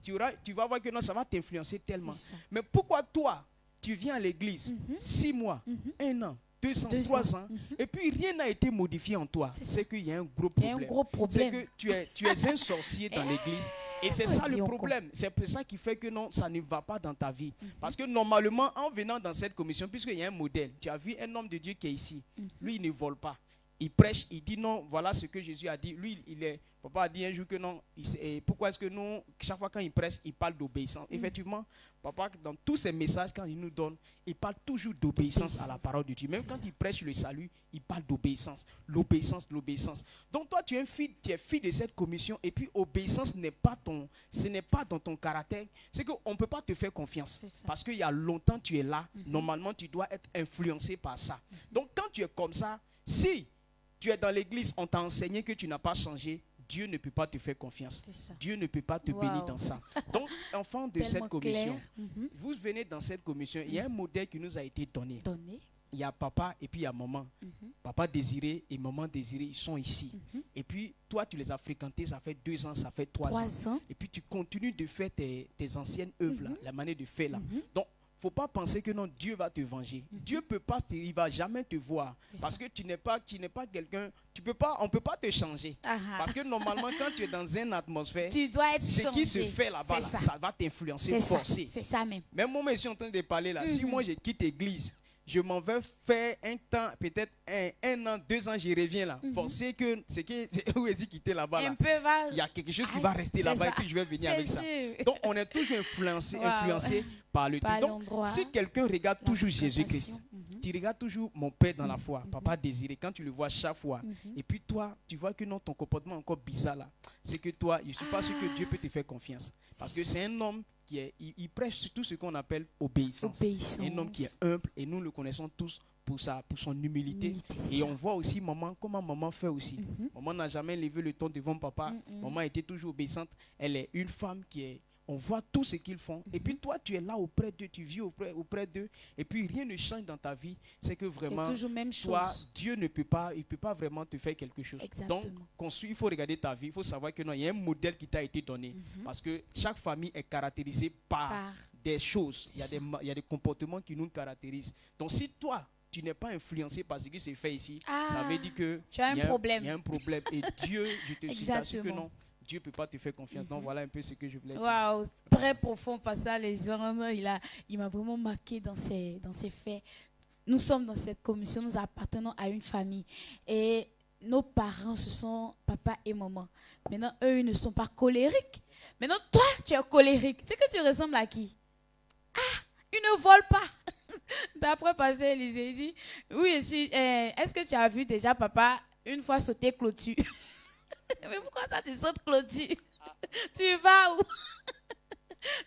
Tu vas voir que non, ça va t'influencer tellement. Mais pourquoi toi, tu viens à l'église 6 mois, 1 an, 2 ans, 3 ans, et puis rien n'a été modifié en toi? C'est qu'il y a un gros problème. C'est que tu es un sorcier dans l'église. Et c'est ça le problème. C'est ça qui fait que non, ça ne va pas dans ta vie. Parce que normalement, en venant dans cette commission, puisqu'il y a un modèle, tu as vu un homme de Dieu qui est ici. Lui, il ne vole pas. il prêche, il dit non, voilà ce que Jésus a dit. Lui, papa a dit un jour que non. Pourquoi est-ce que nous, chaque fois quand il prêche, il parle d'obéissance? Effectivement, papa, dans tous ses messages, quand il nous donne, il parle toujours d'obéissance à la parole de Dieu. Même quand il prêche le salut, il parle d'obéissance. L'obéissance. Donc toi, tu es fille de cette commission, et puis obéissance ce n'est pas dans ton caractère. C'est qu'on ne peut pas te faire confiance. Parce qu'il y a longtemps tu es là. Normalement, tu dois être influencé par ça. Donc quand tu es comme ça, si tu es dans l'église, on t'a enseigné que tu n'as pas changé, Dieu ne peut pas te faire confiance. Dieu ne peut pas te bénir dans ça. Donc, enfant de cette commission, vous venez dans cette commission, il y a un modèle qui nous a été donné. Il y a papa et puis il y a maman. Papa Désiré et maman Désiré, ils sont ici. Et puis, toi, tu les as fréquentés, ça fait 2 ans, ça fait 3 ans. Et puis, tu continues de faire tes anciennes œuvres, là, la manière de faire. Là. Donc, il ne faut pas penser que non, Dieu va te venger. Dieu peut pas, il ne va jamais te voir. Parce que tu n'es pas quelqu'un, on ne peut pas te changer. Parce que normalement, quand tu es dans une atmosphère, tu dois être ce qui se fait là-bas, là, ça va t'influencer, forcer. C'est ça même. Même moi, je suis en train de parler là. Si moi, je quitte l'église, je m'en vais faire un temps, peut-être 1 an, 2 ans, je reviens là. Forcer que où est-ce quitter là-bas là. Il y a quelque chose qui va rester là-bas et puis je vais venir avec ça. Donc, on est toujours influencé par le truc. Donc, si quelqu'un regarde toujours Jésus-Christ, tu regardes toujours mon Père dans la foi, Papa Désiré, quand tu le vois chaque fois, et puis toi, tu vois que non, ton comportement est encore bizarre là, c'est que toi, je ne suis pas sûr que Dieu peut te faire confiance. Parce que c'est un homme il prêche surtout ce qu'on appelle obéissance. Un homme qui est humble et nous le connaissons tous pour son humilité. Et on voit aussi comment maman fait aussi. Maman n'a jamais levé le ton devant papa. Maman était toujours obéissante. Elle est une femme on voit tout ce qu'ils font. Et puis toi, tu es là auprès d'eux, tu vis auprès d'eux. Et puis rien ne change dans ta vie. C'est que vraiment, toi, Dieu ne peut pas, il peut pas vraiment te faire quelque chose. Donc, il faut regarder ta vie. Il faut savoir que non, il y a un modèle qui t'a été donné. Parce que chaque famille est caractérisée par des choses. Il y a des comportements qui nous caractérisent. Donc, si toi, tu n'es pas influencé par ce qui se fait ici, ça veut dire que tu as un problème. Il y a un problème. Et Dieu, je te assure que non. Dieu ne peut pas te faire confiance. Donc voilà un peu ce que je voulais dire. Waouh, très profond passage, les gens. Il m'a vraiment marqué dans ses faits. Nous sommes dans cette commission, nous appartenons à une famille. Et nos parents, ce sont papa et maman. Maintenant, eux, ils ne sont pas colériques. Maintenant, toi, tu es colérique. C'est que tu ressembles à qui? Ils ne volent pas. D'après pasteur Élisée, il dit, oui, est-ce que tu as vu déjà papa une fois sauter clôture? Mais pourquoi ça tu sautes clôture? Tu vas où?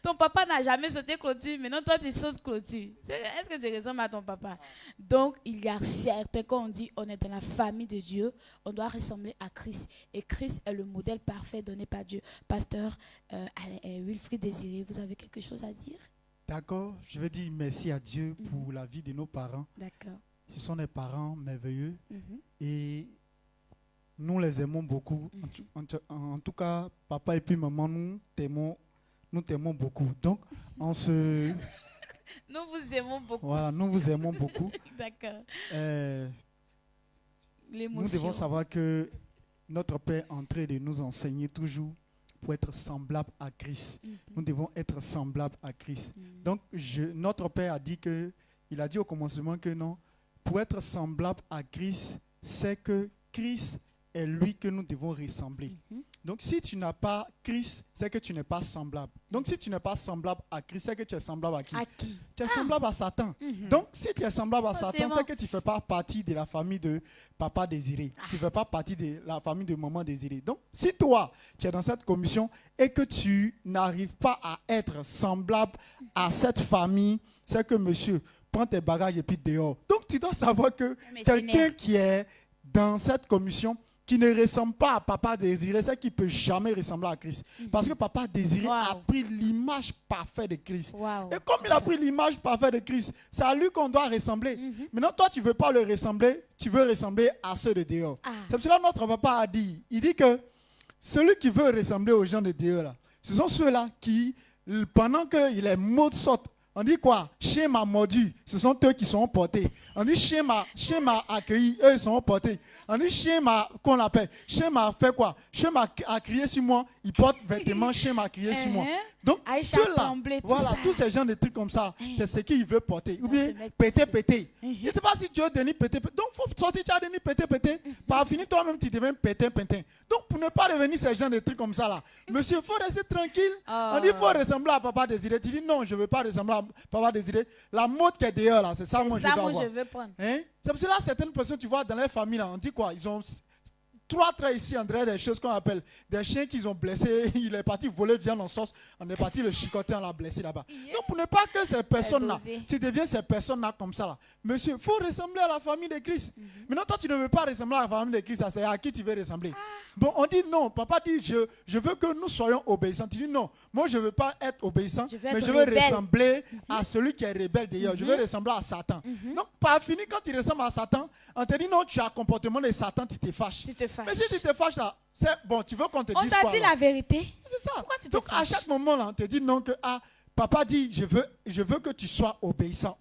Ton papa n'a jamais sauté clôture, mais non, toi tu sautes clôture. Est-ce que tu ressembles à ton papa? Donc, il y a certains, quand on dit on est dans la famille de Dieu, on doit ressembler à Christ. Et Christ est le modèle parfait donné par Dieu. Pasteur Wilfried Désiré, vous avez quelque chose à dire? D'accord, je veux dire merci à Dieu pour la vie de nos parents. D'accord. Ce sont des parents merveilleux et nous les aimons beaucoup. En tout cas, papa et puis maman, nous t'aimons beaucoup. Donc, nous vous aimons beaucoup. Voilà, nous vous aimons beaucoup. D'accord. Nous devons savoir que notre Père est en train de nous enseigner toujours pour être semblable à Christ. Nous devons être semblables à Christ. Donc, notre Père a dit au commencement que non, pour être semblable à Christ, c'est que Christ est lui que nous devons ressembler. Donc, si tu n'as pas Christ, c'est que tu n'es pas semblable. Donc, si tu n'es pas semblable à Christ, c'est que tu es semblable à qui? Tu es semblable à Satan. Donc, si tu es semblable à Satan, c'est que tu ne fais pas partie de la famille de Papa Désiré. Tu ne fais pas partie de la famille de Maman Désiré. Donc, si toi, tu es dans cette commission et que tu n'arrives pas à être semblable à cette famille, c'est que monsieur, prends tes bagages et puis dehors. Donc, tu dois savoir que quelqu'un qui est dans cette commission, qui ne ressemble pas à Papa Désiré, c'est qu'il ne peut jamais ressembler à Christ. Parce que Papa Désiré a pris l'image parfaite de Christ. Et comme il a pris l'image parfaite de Christ, c'est à lui qu'on doit ressembler. Maintenant, toi, tu ne veux pas le ressembler, tu veux ressembler à ceux de dehors. C'est pour cela que notre papa a dit, il dit que celui qui veut ressembler aux gens de dehors, là, ce sont ceux-là qui, pendant que les mots sortent, on dit quoi? Chien m'a mordu, ce sont eux qui sont portés. On dit chien m'a accueilli, eux ils sont portés. On dit chien m'a, qu'on l'appelle, chien m'a fait quoi? Chien m'a crié sur moi, il porte vêtements chien maquillé sur moi. Donc, voilà, tous ces gens de trucs comme ça, c'est ce qu'il veut porter. Ou bien, péter. Je ne sais pas si tu veux devenir péter. Donc, il faut sortir, tu as devenir péter. Par finir, toi-même, tu deviens péter. Donc, pour ne pas devenir ces gens de trucs comme ça, là, monsieur, il faut rester tranquille. On dit, il faut ressembler à Papa Désiré. Tu dis, non, je ne veux pas ressembler à Papa Désiré. La mode qui est dehors, là, c'est ça, moi, je veux prendre. C'est pour cela que certaines personnes, tu vois, dans les familles, là, on dit quoi? Ils ont 3 traits ici, André, des choses qu'on appelle des chiens qu'ils ont blessés. Il est parti voler viande en sauce. On est parti le chicoter, on l'a blessé là-bas. Donc, pour ne pas que ces personnes-là, tu deviens ces personnes-là comme ça, là. Monsieur, il faut ressembler à la famille de Christ. Maintenant, toi, tu ne veux pas ressembler à la famille de Christ. C'est à qui tu veux ressembler? Bon, on dit non. Papa dit, je veux que nous soyons obéissants. Tu dis non. Moi, je ne veux pas être obéissant, mais je veux ressembler à celui qui est rebelle d'ailleurs. Je veux ressembler à Satan. Donc, par fini, quand tu ressembles à Satan, on te dit non, tu as un comportement de Satan, tu te fâches. Mais si tu te fâches là, c'est bon, tu veux qu'on te dise quoi? On t'a dit la vérité. C'est ça. Pourquoi tu te Donc fâches? à chaque moment là, on te dit non que papa dit je veux que tu sois obéissant.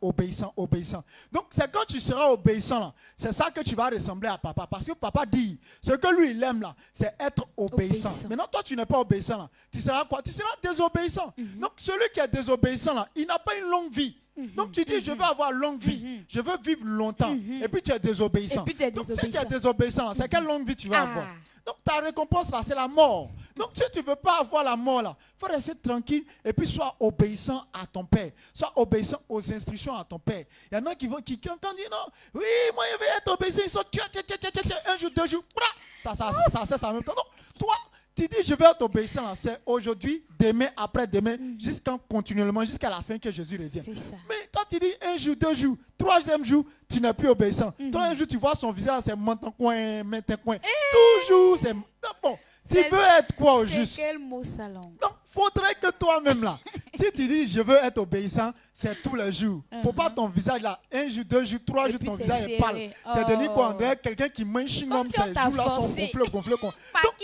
Donc c'est quand tu seras obéissant là, c'est ça que tu vas ressembler à papa. Parce que papa dit, ce que lui il aime là, c'est être obéissant. Maintenant toi tu n'es pas obéissant là, tu seras quoi? Tu seras désobéissant. Donc celui qui est désobéissant là, il n'a pas une longue vie. Donc tu dis je veux avoir longue vie, je veux vivre longtemps, et puis tu es désobéissant. Donc si tu es désobéissant là, c'est quelle longue vie tu vas avoir? Donc ta récompense là, c'est la mort. Donc si tu ne veux pas avoir la mort là, il faut rester tranquille et puis sois obéissant à ton père. Sois obéissant aux instructions à ton père. Il y en a qui entendent dire non, oui, moi je vais être obéissant, ils sont un jour, 2 jours, ça en même temps. Donc toi, tu dis je vais être obéissant là, c'est aujourd'hui, demain, après-demain, continuellement, jusqu'à la fin que Jésus revienne. Mais toi tu dis 1 jour, 2 jours, 3e jour, tu n'es plus obéissant. 3e jour, tu vois son visage, c'est maintenant coin. Toujours, c'est... Bon, tu veux être quoi au juste? C'est quel mot salon? Donc, faudrait que toi-même là, si tu dis je veux être obéissant, c'est tous les jours. Faut pas ton visage là, 1 jour, 2 jours, 3 jours, ton visage est pâle. C'est de dire quoi, André, quelqu'un qui mange chewing-gum, ses joues là sont gonflées. Donc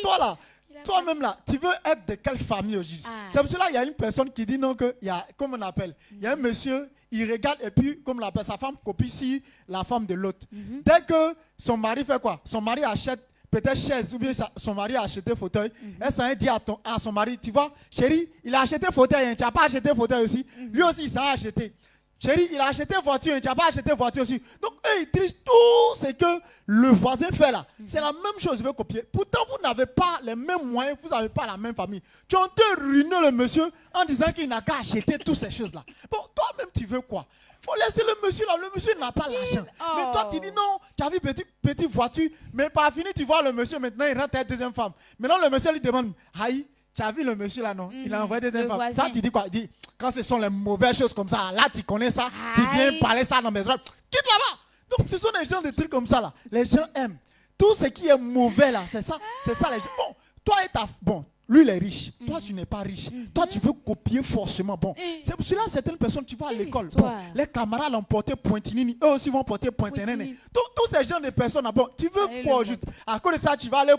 toi là, toi-même là, tu veux être de quelle famille au juste? C'est pour cela qu'il y a une personne qui dit non que, comme on appelle, il y a un monsieur, il regarde et puis, comme on l'appelle, sa femme copie si la femme de l'autre. Dès que son mari fait quoi? Son mari achète peut-être chaise ou bien son mari a acheté fauteuil. Elle s'en est dit à son mari, tu vois, chérie, il a acheté fauteuil, hein, tu n'as pas acheté fauteuil aussi. Lui aussi, il s'en a acheté. Chérie, il a acheté voiture, hein, tu n'as pas acheté voiture aussi. Donc, eux, ils trichent tout ce que le voisin fait là. C'est la même chose, je vais copier. Pourtant, vous n'avez pas les mêmes moyens, vous n'avez pas la même famille. Tu as ruiné le monsieur en disant qu'il n'a qu'à acheter toutes ces choses-là. Bon, toi-même, tu veux quoi? Il faut laisser le monsieur là. Le monsieur n'a pas l'argent. Mais toi, tu dis non, tu as vu petite voiture. Mais par fini, tu vois le monsieur maintenant, il rentre avec 2e femme. Maintenant, le monsieur lui demande, Haï, tu as vu le monsieur là, non? Il a envoyé 2e femme. Ça, tu dis quoi? Il dit, quand ce sont les mauvaises choses comme ça, là, tu connais ça. Tu viens parler ça dans mes oreilles. Quitte là-bas. Donc, ce sont des gens de trucs comme ça là. Les gens aiment. Tout ce qui est mauvais là, c'est ça. C'est ça les gens. Bon, toi et ta... Bon. Lui, il est riche. Toi, tu n'es pas riche. Toi, tu veux copier forcément. Bon, c'est pour cela certaines personnes, tu vas à l'école. Bon, les camarades ont porté Pointinini. Eux aussi vont porter Pointinini. Tous ces gens de personnes, bon, tu veux quoi juste? À cause de ça, tu vas aller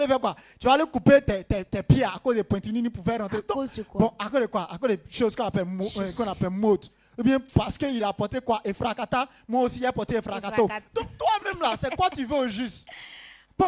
faire quoi? Tu vas aller couper tes pieds à cause de Pointinini pour faire rentrer. À cause de quoi? Bon, à cause de quoi? À cause des choses qu'on appelle mode. Ou bien parce qu'il a porté quoi? Efrakata. Moi aussi, j'ai porté Efrakato. Donc, toi-même là, c'est quoi tu veux au juste? Bon,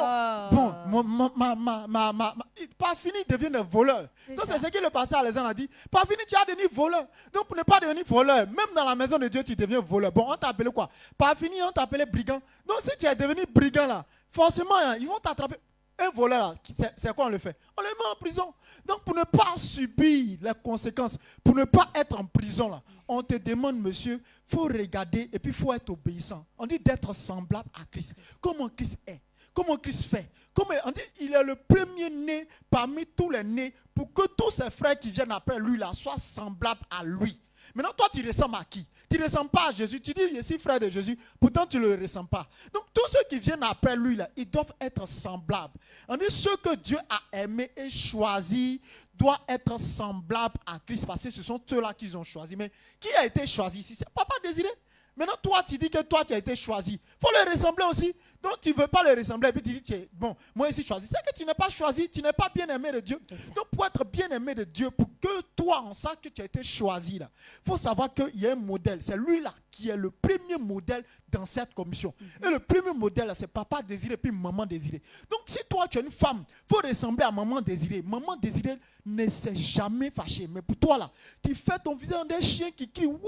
pas fini de devenir un voleur. Donc c'est ce que le pasteur Alexandre a dit. Pas fini, tu as devenu voleur. Donc pour ne pas devenir voleur, même dans la maison de Dieu, tu deviens voleur. Bon, on t'a appelé quoi? Pas fini, on t'a appelé brigand. Donc si tu es devenu brigand là, forcément, ils vont t'attraper. Un voleur là, c'est quoi on le fait? On le met en prison. Donc pour ne pas subir les conséquences, pour ne pas être en prison là, on te demande, monsieur, il faut regarder et puis il faut être obéissant. On dit d'être semblable à Christ. Comment Christ est? Comment Christ fait? On dit il est le premier né parmi tous les nés pour que tous ses frères qui viennent après lui là soient semblables à lui. Maintenant, toi, tu ressembles à qui? Tu ne ressembles pas à Jésus. Tu dis, je suis frère de Jésus, pourtant tu ne le ressens pas. Donc, tous ceux qui viennent après lui, là, ils doivent être semblables. On dit, ceux que Dieu a aimés et choisis doivent être semblables à Christ, parce que ce sont ceux-là qu'ils ont choisi. Mais qui a été choisi ici? C'est Papa Désiré. Maintenant, toi, tu dis que toi, tu as été choisi. Il faut le ressembler aussi. Donc tu ne veux pas le ressembler et puis tu dis, bon, moi ici choisi. C'est que tu n'es pas choisi, tu n'es pas bien aimé de Dieu. Donc pour être bien aimé de Dieu, pour que toi, on sache que tu as été choisi là, il faut savoir qu'il y a un modèle. C'est lui là qui est le premier modèle dans cette commission. Et le premier modèle, c'est papa désiré puis maman désirée. Donc si toi tu es une femme, il faut ressembler à maman désirée. Maman désirée ne s'est jamais fâchée. Mais pour toi là, tu fais ton visage d'un chien qui crie, wow,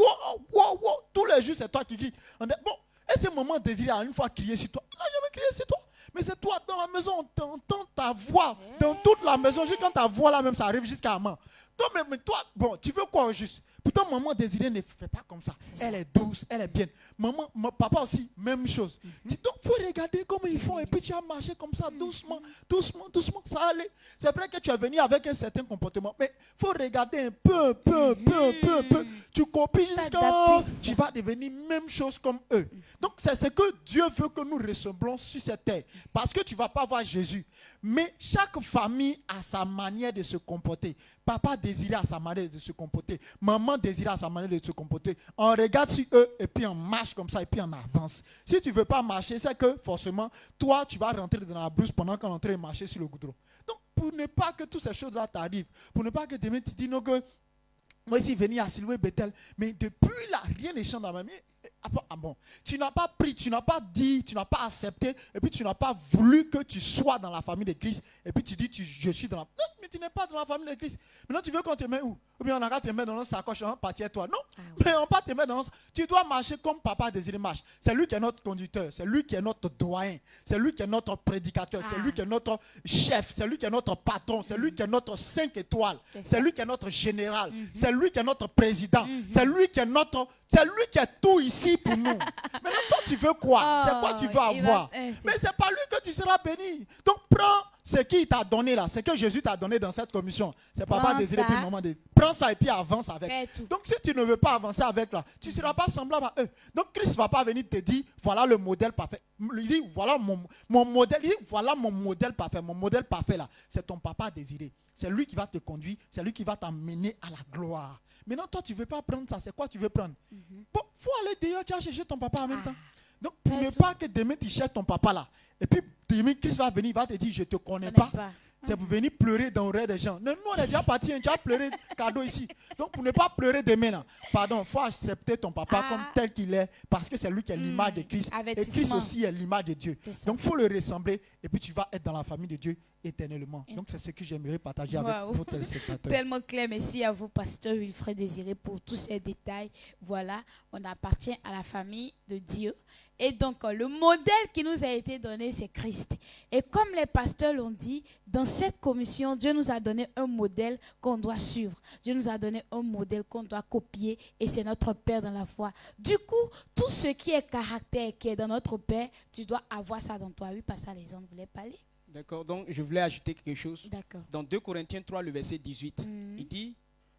wow, wow. Tous les jours c'est toi qui cries. Bon, et ce maman désirée a une fois crié sur toi. Elle n'a jamais crié sur toi. Mais c'est toi dans la maison, on t'entend ta voix. Dans toute la maison, juste quand ta voix là même, ça arrive jusqu'à maman. Donc, mais toi, bon, tu veux quoi au juste? Pourtant, maman désirée ne fait pas comme ça. Elle est douce, elle est bien. Maman, papa aussi, même chose. Donc, il faut regarder comment ils font. Et puis, tu as marché comme ça, doucement, doucement, doucement. Ça allait. C'est vrai que tu es venu avec un certain comportement. Mais il faut regarder un peu. Tu copies jusqu'à tu vas devenir même chose comme eux. Donc, c'est ce que Dieu veut que nous ressemblons sur cette terre. Parce que tu ne vas pas voir Jésus. Mais chaque famille a sa manière de se comporter. Papa désirait à sa manière de se comporter. Maman désirait à sa manière de se comporter. On regarde sur eux et puis on marche comme ça et puis on avance. Si tu ne veux pas marcher, c'est que forcément, toi, tu vas rentrer dans la brousse pendant qu'on est en train de marcher sur le goudron. Donc, pour ne pas que toutes ces choses-là t'arrivent, pour ne pas que demain tu dis non que moi ici venu à Siloué Bethel, mais depuis là, rien n'est changé dans ma vie. Ah bon, tu n'as pas pris, tu n'as pas dit, tu n'as pas accepté, et puis tu n'as pas voulu que tu sois dans la famille de Christ, et puis tu dis je suis dans la... Non, mais tu n'es pas dans la famille de Christ. Maintenant tu veux qu'on te mette où? Ou bien on a qu'à te mettre dans notre sacoche, on va partir toi. Non, mais on va pas te mettre dans... Tu dois marcher comme papa désiré marche. C'est lui qui est notre conducteur, c'est lui qui est notre doyen, c'est lui qui est notre prédicateur, c'est lui qui est notre chef, c'est lui qui est notre patron, c'est lui qui est notre 5 étoiles, c'est lui qui est notre général, c'est lui qui est notre président, c'est lui qui est notre... C'est lui qui est tout ici pour nous. Maintenant, toi, tu veux quoi? C'est quoi tu veux avoir? Mais c'est pas lui que tu seras béni. Donc, prends ce qu'il t'a donné là, ce que Jésus t'a donné dans cette commission. C'est papa désiré puis maman désiré. Prends ça et puis avance avec. Donc, si tu ne veux pas avancer avec là, tu ne seras pas semblable à eux. Donc, Christ ne va pas venir te dire, voilà le modèle parfait. Il dit, voilà mon modèle. Il dit, voilà mon modèle parfait. Mon modèle parfait là, c'est ton papa désiré. C'est lui qui va te conduire, c'est lui qui va t'amener à la gloire. Maintenant, toi, tu ne veux pas prendre ça. C'est quoi tu veux prendre? Bon, il faut aller dehors, tu vas chercher ton papa en même temps. Donc, pour ne pas que demain, tu cherches ton papa là. Et puis, demain, Christ va venir, il va te dire, je ne te connais pas. C'est pour venir pleurer dans l'oreille des gens. Non, nous, on est déjà parti, tu as pleuré cadeau ici. Donc, pour ne pas pleurer demain, là, pardon, il faut accepter ton papa comme tel qu'il est, parce que c'est lui qui est l'image de Christ. Et Christ aussi est l'image de Dieu. Donc, il faut le ressembler, et puis tu vas être dans la famille de Dieu éternellement. Donc, c'est ce que j'aimerais partager avec vos téléspectateurs. Tellement clair. Merci à vous, pasteur Wilfred Désiré, pour tous ces détails. Voilà, on appartient à la famille de Dieu. Et donc, le modèle qui nous a été donné, c'est Christ. Et comme les pasteurs l'ont dit, dans cette commission, Dieu nous a donné un modèle qu'on doit suivre. Dieu nous a donné un modèle qu'on doit copier, et c'est notre Père dans la foi. Du coup, tout ce qui est caractère, qui est dans notre Père, tu dois avoir ça dans toi. Oui, pasteur Alexandre voulait parler. D'accord, donc je voulais ajouter quelque chose. D'accord. Dans 2 Corinthiens 3, le verset 18, il dit,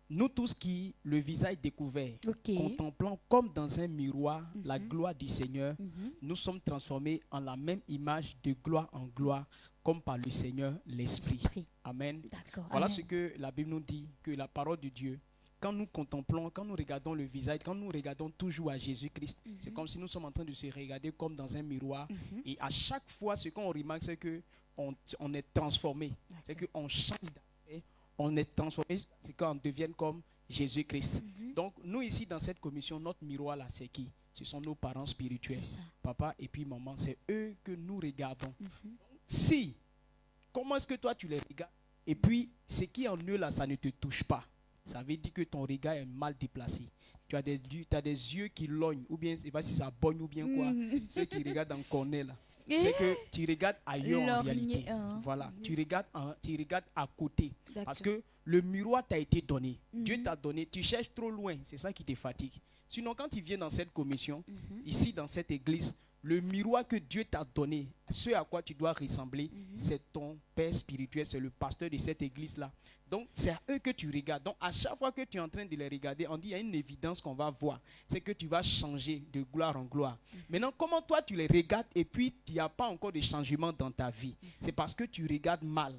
nous tous qui, le visage découvert, contemplant comme dans un miroir la gloire du Seigneur, nous sommes transformés en la même image de gloire en gloire, comme par le Seigneur l'Esprit. Amen. Voilà ce que la Bible nous dit, que la parole de Dieu, quand nous contemplons, quand nous regardons le visage, quand nous regardons toujours à Jésus-Christ, c'est comme si nous sommes en train de se regarder comme dans un miroir. Et à chaque fois, ce qu'on remarque, c'est qu'on est transformé. C'est qu'on change d'aspect, on est transformé, c'est qu'on devienne comme Jésus-Christ. Donc, nous ici, dans cette commission, notre miroir là, c'est qui? Ce sont nos parents spirituels. Papa et puis maman, c'est eux que nous regardons. Si, comment est-ce que toi, tu les regardes? Et puis, ce qui est en eux là, ça ne te touche pas. Ça veut dire que ton regard est mal déplacé. Tu as des yeux qui lognent, ou bien, je ne sais pas si ça bogne ou bien quoi. Ceux qui regardent en cornet là. C'est que tu regardes ailleurs en réalité. Voilà, tu regardes à côté. Parce que le miroir t'a été donné. Dieu t'a donné. Tu cherches trop loin. C'est ça qui te fatigue. Sinon, quand tu viens dans cette commission, ici dans cette église, le miroir que Dieu t'a donné, ce à quoi tu dois ressembler, c'est ton père spirituel, c'est le pasteur de cette église-là. Donc, c'est à eux que tu regardes. Donc, à chaque fois que tu es en train de les regarder, on dit, il y a une évidence qu'on va voir. C'est que tu vas changer de gloire en gloire. Maintenant, comment toi, tu les regardes et puis, il n'y a pas encore de changement dans ta vie? C'est parce que tu regardes mal.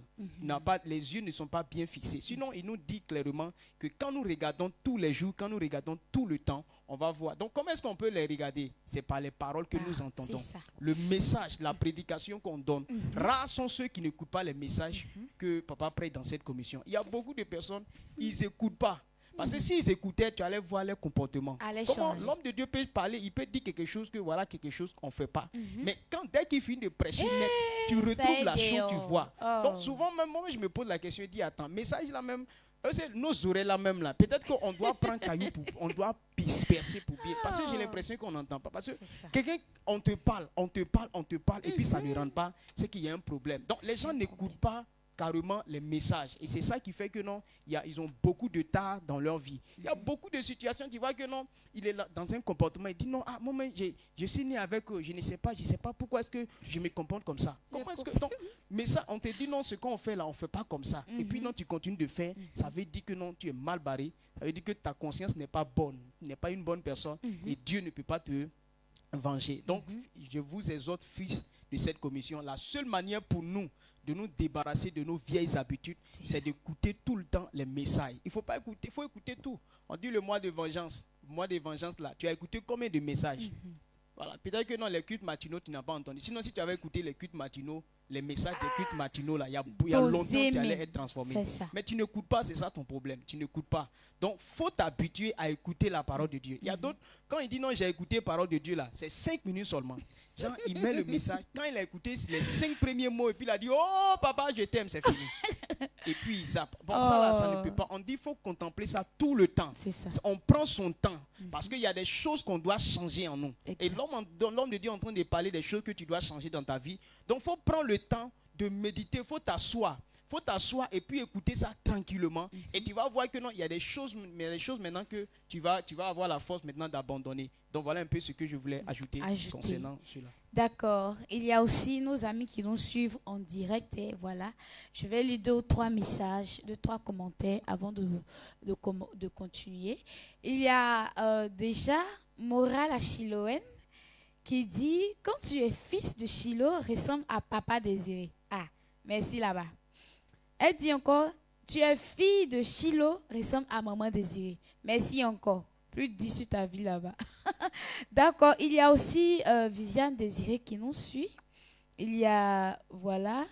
Les yeux ne sont pas bien fixés. Sinon, il nous dit clairement que quand nous regardons tous les jours, quand nous regardons tout le temps, on va voir. Donc, comment est-ce qu'on peut les regarder? C'est par les paroles que nous entendons. Le message, la prédication qu'on donne. Rares sont ceux qui n'écoutent pas les messages que papa prête dans cette commission. Il y a beaucoup de personnes, ils n'écoutent pas. Parce que s'ils écoutaient, tu allais voir leur comportement. Comment l'homme de Dieu peut parler, il peut dire quelque chose que voilà quelque chose qu'on ne fait pas. Mais dès qu'il finit de prêcher, tu retrouves la chose, tu vois. Donc souvent, même moi, je me pose la question, je dis, attends, message là même, nos oreilles là même là, peut-être qu'on doit prendre caillou, on doit percer pour bien. Parce que j'ai l'impression qu'on n'entend pas. Parce que quelqu'un, on te parle, et puis ça ne rentre pas, c'est qu'il y a un problème. Donc les gens n'écoutent pas carrément les messages. Et c'est ça qui fait que non, ils ont beaucoup de tard dans leur vie. Il y a beaucoup de situations, tu vois que non, il est là, dans un comportement, il dit non, moi, je suis né avec eux, je ne sais pas pourquoi est-ce que je me comporte comme ça. Comment est-ce que, donc, mais ça, on te dit non, ce qu'on fait là, on ne fait pas comme ça. Et puis non, tu continues de faire, ça veut dire que non, tu es mal barré, ça veut dire que ta conscience n'est pas bonne, tu n'es pas une bonne personne, et Dieu ne peut pas te venger. Donc, je vous exhorte, fils de cette commission, la seule manière pour nous de nous débarrasser de nos vieilles habitudes, c'est d'écouter tout le temps les messages. Il ne faut pas écouter, il faut écouter tout. On dit le mois de vengeance là, tu as écouté combien de messages? Voilà, peut-être que dans les cultes matinaux, tu n'as pas entendu. Sinon, si tu avais écouté les cultes matinaux, les messages des cultes matinaux, là, il y a longtemps, tu allais être transformé. Mais tu n'écoutes pas, c'est ça ton problème. Tu n'écoutes pas. Donc, il faut t'habituer à écouter la parole de Dieu. Il y a d'autres, quand il dit non, j'ai écouté la parole de Dieu, là, c'est 5 minutes seulement. Genre, il met le message. Quand il a écouté les 5 premiers mots, et puis il a dit, oh, papa, je t'aime, c'est fini. Et puis il zappe. Bon, ça, là, ça ne peut pas. On dit, il faut contempler ça tout le temps. On prend son temps. Parce qu'il y a des choses qu'on doit changer en nous. Et l'homme de Dieu est en train de parler des choses que tu dois changer dans ta vie. Donc, il faut prendre le temps de méditer. Il faut t'asseoir. Et puis écouter ça tranquillement. Et tu vas voir que non, il y a des choses maintenant que tu vas avoir la force maintenant d'abandonner. Donc voilà un peu ce que je voulais ajouter. Concernant cela. D'accord. Il y a aussi nos amis qui nous suivent en direct. Et voilà, je vais lire 2 ou 3 messages, 2 ou 3 commentaires avant de continuer. Il y a déjà Moral à Chiloène qui dit, quand tu es fils de Chilo, ressemble à Papa Désiré. Ah, merci là-bas. Elle dit encore, tu es fille de Chilo, ressemble à Maman Désirée. Merci encore. Plus de 10 sur ta vie là-bas. D'accord. Il y a aussi Viviane Désirée qui nous suit. Il y a, voilà,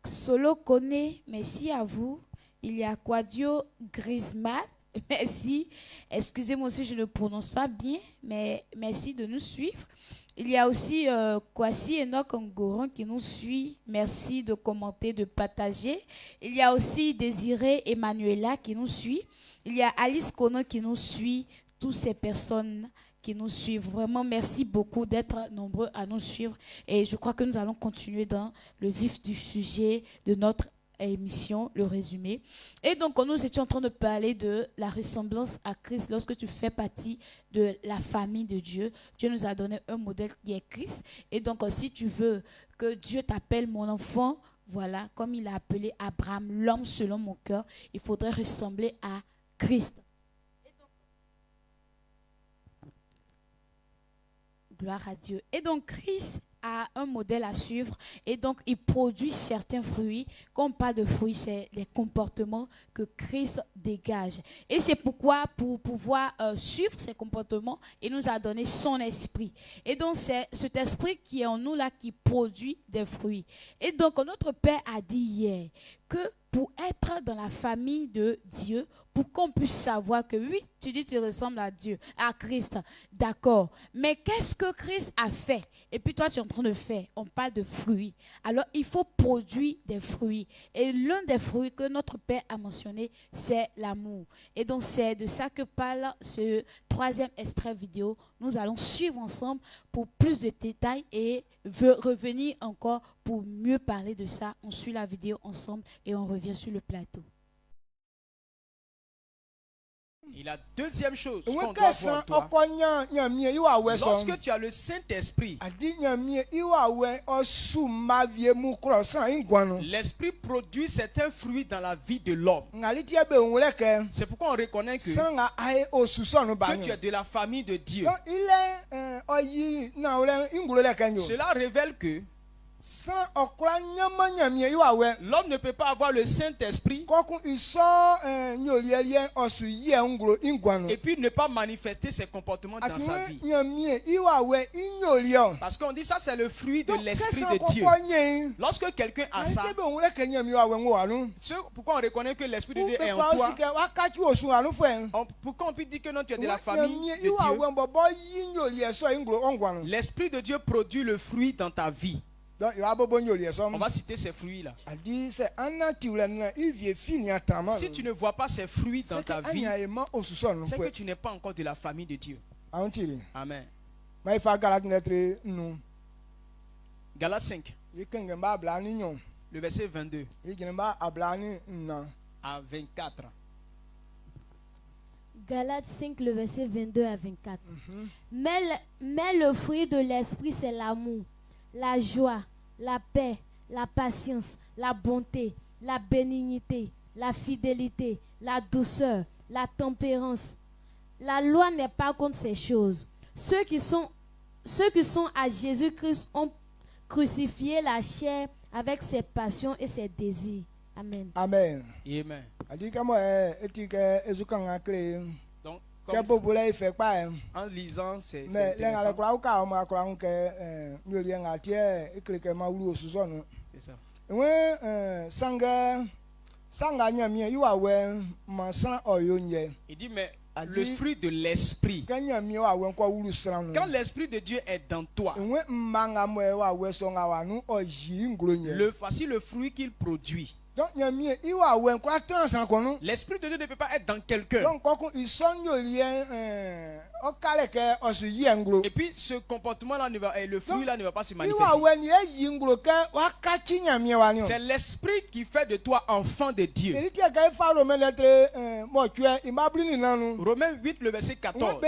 Solo Kone, merci à vous. Il y a Quadio Griezmann, merci. Excusez-moi si je ne prononce pas bien, mais merci de nous suivre. Il y a aussi Kwasi Enoch Ngoron qui nous suit. Merci de commenter, de partager. Il y a aussi Désiré Emmanuela qui nous suit. Il y a Alice Conan qui nous suit. Toutes ces personnes qui nous suivent. Vraiment, merci beaucoup d'être nombreux à nous suivre. Et je crois que nous allons continuer dans le vif du sujet de notre émission, le résumé. Et donc, nous étions en train de parler de la ressemblance à Christ lorsque tu fais partie de la famille de Dieu. Dieu nous a donné un modèle qui est Christ. Et donc, si tu veux que Dieu t'appelle mon enfant, voilà, comme il a appelé Abraham, l'homme selon mon cœur, il faudrait ressembler à Christ. Gloire à Dieu. Et donc, Christ a un modèle à suivre et donc il produit certains fruits. Quand on parle de fruits, c'est les comportements que Christ dégage. Et c'est pourquoi, pour pouvoir suivre ces comportements, il nous a donné son esprit. Et donc c'est cet esprit qui est en nous là qui produit des fruits. Et donc notre Père a dit hier que pour être dans la famille de Dieu, pour qu'on puisse savoir que oui, tu dis que tu ressembles à Dieu, à Christ, d'accord. Mais qu'est-ce que Christ a fait? Et puis toi, tu es en train de faire. On parle de fruits. Alors, il faut produire des fruits. Et l'un des fruits que notre Père a mentionné, c'est l'amour. Et donc, c'est de ça que parle ce 3e extrait vidéo. Nous allons suivre ensemble pour plus de détails et revenir encore pour mieux parler de ça. On suit la vidéo ensemble et on revient sur le plateau. Et la deuxième chose qu'on doit voir en toi, lorsque tu as le Saint-Esprit, l'Esprit produit certains fruits dans la vie de l'homme. C'est pourquoi on reconnaît que tu es de la famille de Dieu. Cela révèle que l'homme ne peut pas avoir le Saint-Esprit et puis ne pas manifester ses comportements dans sa vie. Parce qu'on dit ça, c'est le fruit de l'Esprit de Dieu. Lorsque quelqu'un a ça, pourquoi on reconnaît que l'Esprit de Dieu est en toi? Pourquoi on peut dire que non, tu es de la famille de Dieu? L'Esprit de Dieu produit le fruit dans ta vie. On va citer ces fruits-là. Si tu ne vois pas ces fruits dans ta vie, c'est que tu n'es pas encore de la famille de Dieu. Amen. Galates 5, le verset 22 à 24. Galates 5, le verset 22 à 24. Mais le fruit de l'esprit, c'est l'amour, la joie, la paix, la patience, la bonté, la bénignité, la fidélité, la douceur, la tempérance. La loi n'est pas contre ces choses. Ceux qui sont à Jésus-Christ ont crucifié la chair avec ses passions et ses désirs. Amen. Amen. Amen. Donc, en lisant c'est intéressant. C'est ça. Il dit mais le fruit de l'esprit. Quand l'esprit de Dieu est dans toi, voici le fruit qu'il produit. L'esprit de Dieu ne peut pas être dans quelqu'un. Et puis ce comportement-là, le fruit-là ne va pas se manifester. C'est l'esprit qui fait de toi enfant de Dieu. Romains 8, le verset 14.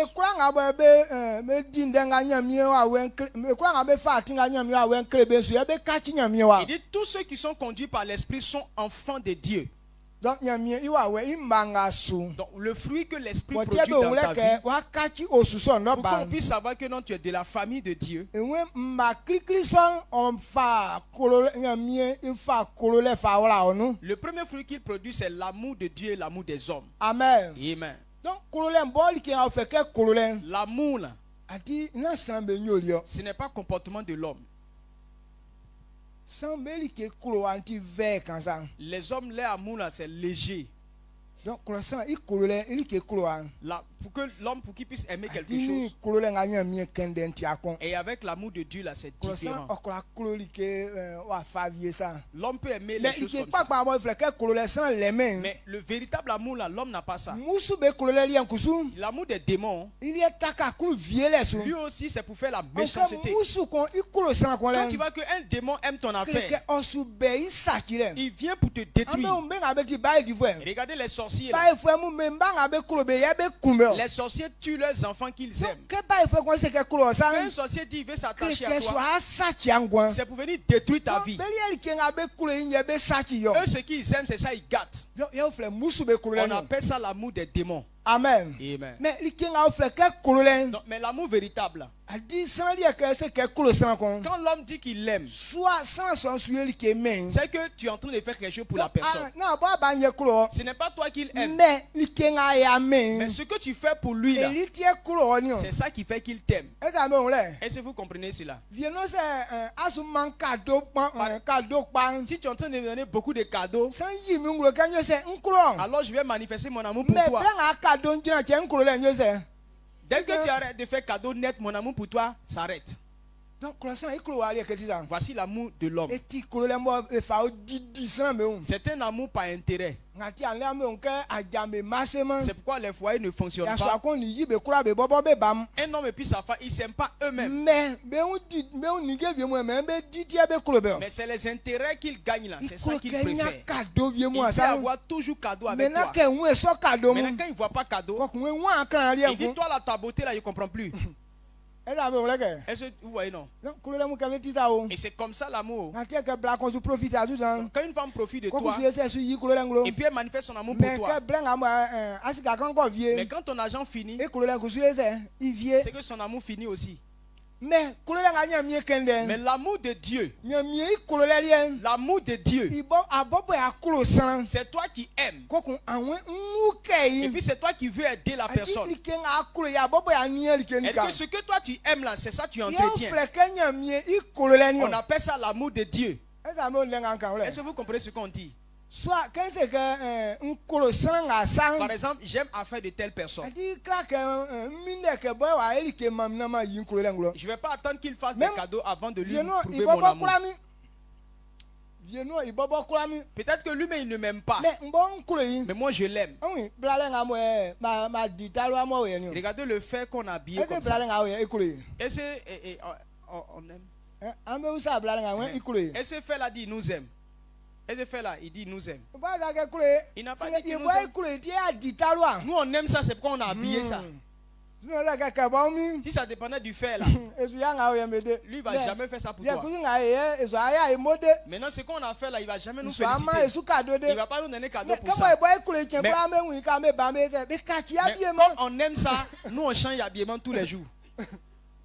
Il dit tous ceux qui sont conduits par l'esprit sont enfants de Dieu. Donc le fruit que l'esprit produit dans ta vie, pour qu'on puisse savoir que non, tu es de la famille de Dieu. Le premier fruit qu'il produit, c'est l'amour de Dieu et l'amour des hommes. Amen. Amen. Donc l'amour là, ce n'est pas le comportement de l'homme. Les hommes, leur amour là, c'est léger. Donc, pour que l'homme, pour qu'il puisse aimer quelque chose, et avec l'amour de Dieu là, c'est différent. L'homme peut aimer les choses comme ça. Mais le véritable amour là, l'homme n'a pas ça. L'amour des démons, lui aussi c'est pour faire la méchanceté. Quand tu vois qu'un démon aime ton affaire, il vient pour te détruire. Regardez les sorciers. Les sorciers tuent leurs enfants qu'ils aiment. Quand un sorcier dit qu'il veut s'attacher à toi, c'est pour venir détruire ta vie. Eux, ce qu'ils aiment, c'est ça, ils gâtent. On appelle ça l'amour des démons. Amen. Amen. Mais l'amour véritable, quand l'homme dit qu'il l'aime, c'est que tu es en train de faire quelque chose pour la personne. Ce n'est pas toi qu'il aime, mais ce que tu fais pour lui là, c'est ça qui fait qu'il t'aime. Est-ce que vous comprenez cela? Si tu es en train de me donner beaucoup de cadeaux, alors je vais manifester mon amour pour toi. Dès que tu arrêtes de faire cadeau net, mon amour pour toi s'arrête. Voici l'amour de l'homme. C'est un amour par intérêt. C'est pourquoi les foyers ne fonctionnent pas. Un homme et puis sa femme, ils ne s'aiment pas eux-mêmes. Mais c'est les intérêts qu'ils gagnent là. C'est ça qu'ils préfèrent. Ils veulent avoir toujours cadeau avec toi. Maintenant, quand ils ne voient pas cadeau, ils disent toi là, ta beauté là, je ne comprends plus. Est-ce que vous voyez non? Et c'est comme ça l'amour. Quand une femme profite de toi et puis elle manifeste son amour pour toi, mais quand ton argent finit, c'est que son amour finit aussi. Mais l'amour de Dieu, c'est toi qui aimes. Et puis c'est toi qui veux aider la personne. Et que ce que toi tu aimes là, c'est ça que tu entretiens. On appelle ça l'amour de Dieu. Est-ce que vous comprenez ce qu'on dit? Par exemple, j'aime à faire de telles personnes. Je ne vais pas attendre qu'il fasse des cadeaux avant de lui prouver mon amour. Peut-être que lui-même il ne m'aime pas. Mais moi je l'aime. Regardez le fait qu'on a habillé comme ça. Est-ce qu'on aime? Et ce fait là dit il nous aime. Et ce fait là il dit il nous aime. Il n'a pas dit qu'il nous aime. Nous on aime ça, c'est pourquoi on a habillé ça. Si ça dépendait du fait là, lui il va jamais faire ça pour toi. Maintenant ce qu'on a fait là, il va jamais nous féliciter. Il va pas nous donner cadeau pour ça. Mais comme on aime ça, nous on change d'habillement tous les jours.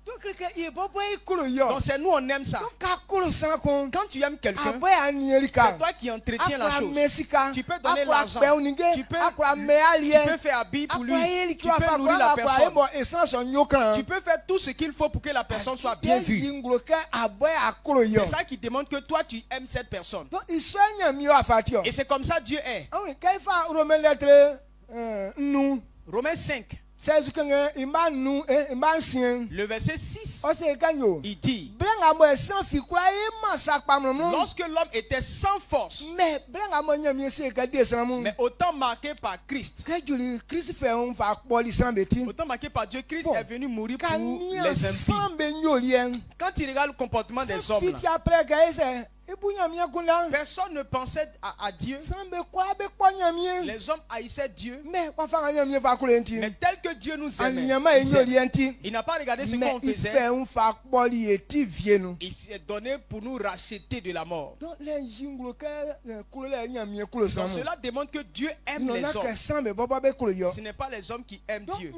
Donc c'est nous on aime ça. Quand tu aimes quelqu'un, c'est toi qui entretiens la chose. Tu peux donner l'argent, tu peux faire habiller pour lui, tu peux nourrir la personne, tu peux faire tout ce qu'il faut pour que la personne soit bien vue. C'est ça qui demande que toi tu aimes cette personne. Et c'est comme ça Dieu est. Romains 5. Le verset 6, il dit, lorsque l'homme était sans force, mais autant marqué par Christ, autant marqué par Dieu, Christ est venu mourir pour les impies. Quand il regarde le comportement des hommes, là, personne ne pensait à Dieu. Les hommes haïssaient Dieu. Mais tel que Dieu nous aimait, il n'a pas regardé ce qu'on faisait. Il s'est donné pour nous racheter de la mort. Donc cela démontre que Dieu aime les hommes. Ce n'est pas les hommes qui aiment Dieu.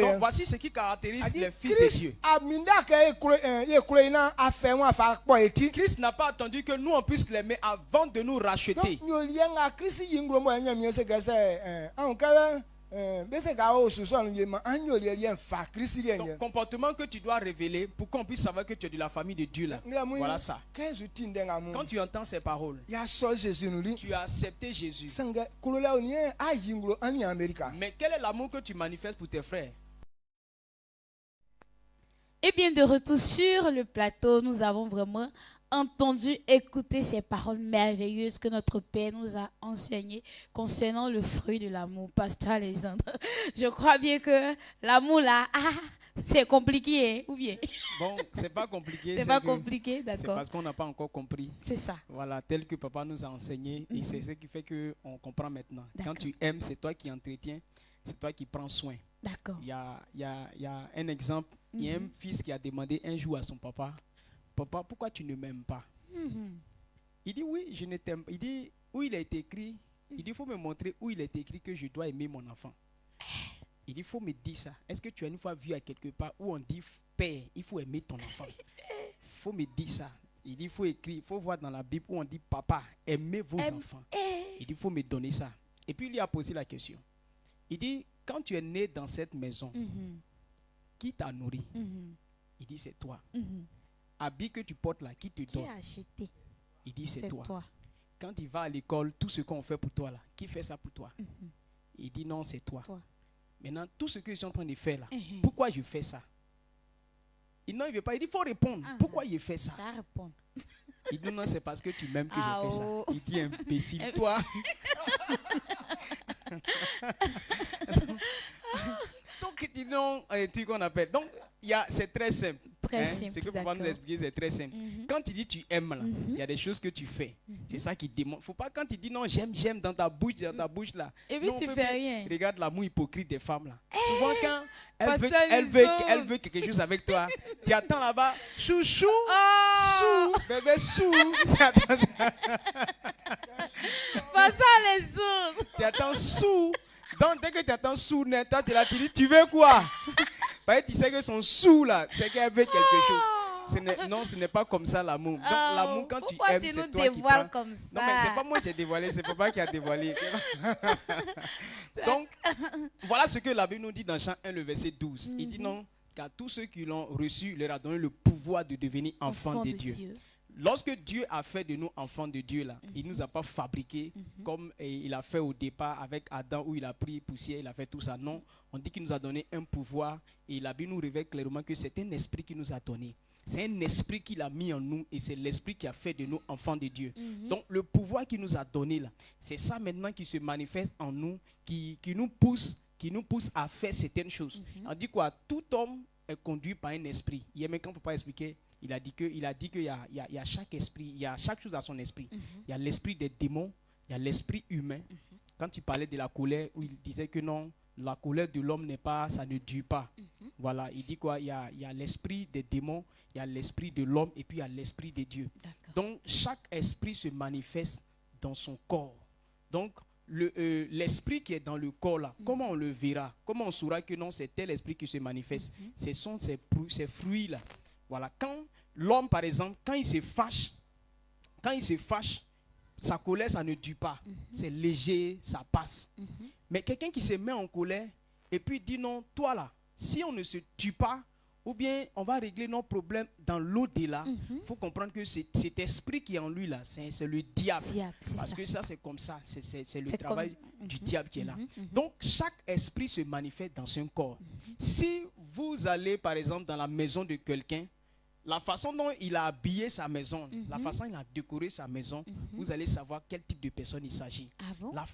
Donc voici ce qui caractérise les fils de Dieu. Christ n'a pas attendu que nous on puisse l'aimer avant de nous racheter. Donc, comportement que tu dois révéler pour qu'on puisse savoir que tu es de la famille de Dieu là. Voilà ça. Quand tu entends ces paroles, tu as accepté Jésus. Mais quel est l'amour que tu manifestes pour tes frères? Et bien de retour sur le plateau, nous avons vraiment entendu, écouter ces paroles merveilleuses que notre Père nous a enseignées concernant le fruit de l'amour. Pasteur Alexandre, je crois bien que l'amour là, c'est compliqué, ou bien? Bon, c'est pas compliqué. C'est pas compliqué, d'accord. C'est parce qu'on n'a pas encore compris. C'est ça. Voilà, tel que papa nous a enseigné, et c'est ce qui fait qu'on comprend maintenant. Quand tu aimes, c'est toi qui entretiens, c'est toi qui prends soin. D'accord. Il y a un exemple. Il y a un fils qui a demandé un jour à son papa, papa, pourquoi tu ne m'aimes pas? Il dit oui, je ne t'aime pas. Il dit où il a été écrit. Il dit il faut me montrer où il est écrit que je dois aimer mon enfant. Il dit il faut me dire ça. Est-ce que tu as une fois vu à quelque part où on dit père, il faut aimer ton enfant? Il faut me dire ça. Il dit il faut écrire, il faut voir dans la Bible où on dit papa, aimez vos enfants. Il dit il faut me donner ça. Et puis il lui a posé la question. Il dit quand tu es né dans cette maison, qui t'a nourri? Il dit c'est toi. Habit que tu portes là, qui te donne? Qui a acheté? Il dit c'est toi. Quand il va à l'école, tout ce qu'on fait pour toi là, qui fait ça pour toi? Il dit non, c'est toi. Maintenant, tout ce que je suis en train de faire là, pourquoi je fais ça? Non, il ne veut pas. Il dit, il faut répondre. Pourquoi il fait ça? Il dit, non, c'est parce que tu m'aimes que je fais ça. Il dit, imbécile, toi. Donc, dis non, un truc qu'on appelle. Donc, c'est très simple. Ce que papa nous a expliqué, c'est très simple. Quand tu dis tu aimes, là, il y a des choses que tu fais. C'est ça qui démontre. Faut pas quand tu dis non, j'aime dans ta bouche là. Et puis tu fais rien. Regarde l'amour hypocrite des femmes là. Souvent quand elle veut quelque chose avec toi, tu attends là-bas, chouchou, sous, bébé sous. Pas ça les autres. Tu attends sous. Donc dès que tu attends sous, toi tu là, tu dis tu veux quoi? Parce que tu sais que son sous là, c'est qu'elle veut quelque chose. Non, ce n'est pas comme ça l'amour. Donc l'amour quand tu aimes, c'est toi qui prends. Comme ça? Non mais c'est pas moi qui ai dévoilé, c'est papa qui a dévoilé. Donc voilà ce que la Bible nous dit dans Jean 1 le verset 12. Il dit non, car tous ceux qui l'ont reçu leur a donné le pouvoir de devenir enfants de Dieu. Lorsque Dieu a fait de nous enfants de Dieu, là, il ne nous a pas fabriqués comme il a fait au départ avec Adam où il a pris poussière, il a fait tout ça. Non, on dit qu'il nous a donné un pouvoir et la Bible nous révèle clairement que c'est un esprit qui nous a donné. C'est un esprit qu'il a mis en nous et c'est l'esprit qui a fait de nous enfants de Dieu. Donc le pouvoir qu'il nous a donné là, c'est ça maintenant qui se manifeste en nous, qui nous pousse à faire certaines choses. On dit quoi? Tout homme est conduit par un esprit. Hier même quand papa expliquait, il a dit qu'il y a chaque esprit, il y a chaque chose à son esprit. Il y a l'esprit des démons, il y a l'esprit humain. Quand il parlait de la colère, où il disait que non, la colère de l'homme n'est pas, ça ne dure pas. Voilà, il dit quoi? Il y a l'esprit des démons, il y a l'esprit de l'homme et puis il y a l'esprit de Dieu. Donc chaque esprit se manifeste dans son corps. Donc l'esprit qui est dans le corps là, comment on le verra? Comment on saura que non, c'est tel esprit qui se manifeste? Ce sont ces fruits là. Voilà, quand l'homme par exemple, quand il se fâche, sa colère ça ne dure pas. C'est léger, ça passe. Mais quelqu'un qui se met en colère et puis dit non, toi là, si on ne se tue pas, ou bien on va régler nos problèmes dans l'au-delà, il faut comprendre que cet esprit qui est en lui là, c'est le diable. Parce que ça c'est comme ça, c'est le travail du diable qui est là. Donc chaque esprit se manifeste dans un corps. Si vous allez par exemple dans la maison de quelqu'un, la façon dont il a habillé sa maison, la façon dont il a décoré sa maison, vous allez savoir quel type de personne il s'agit.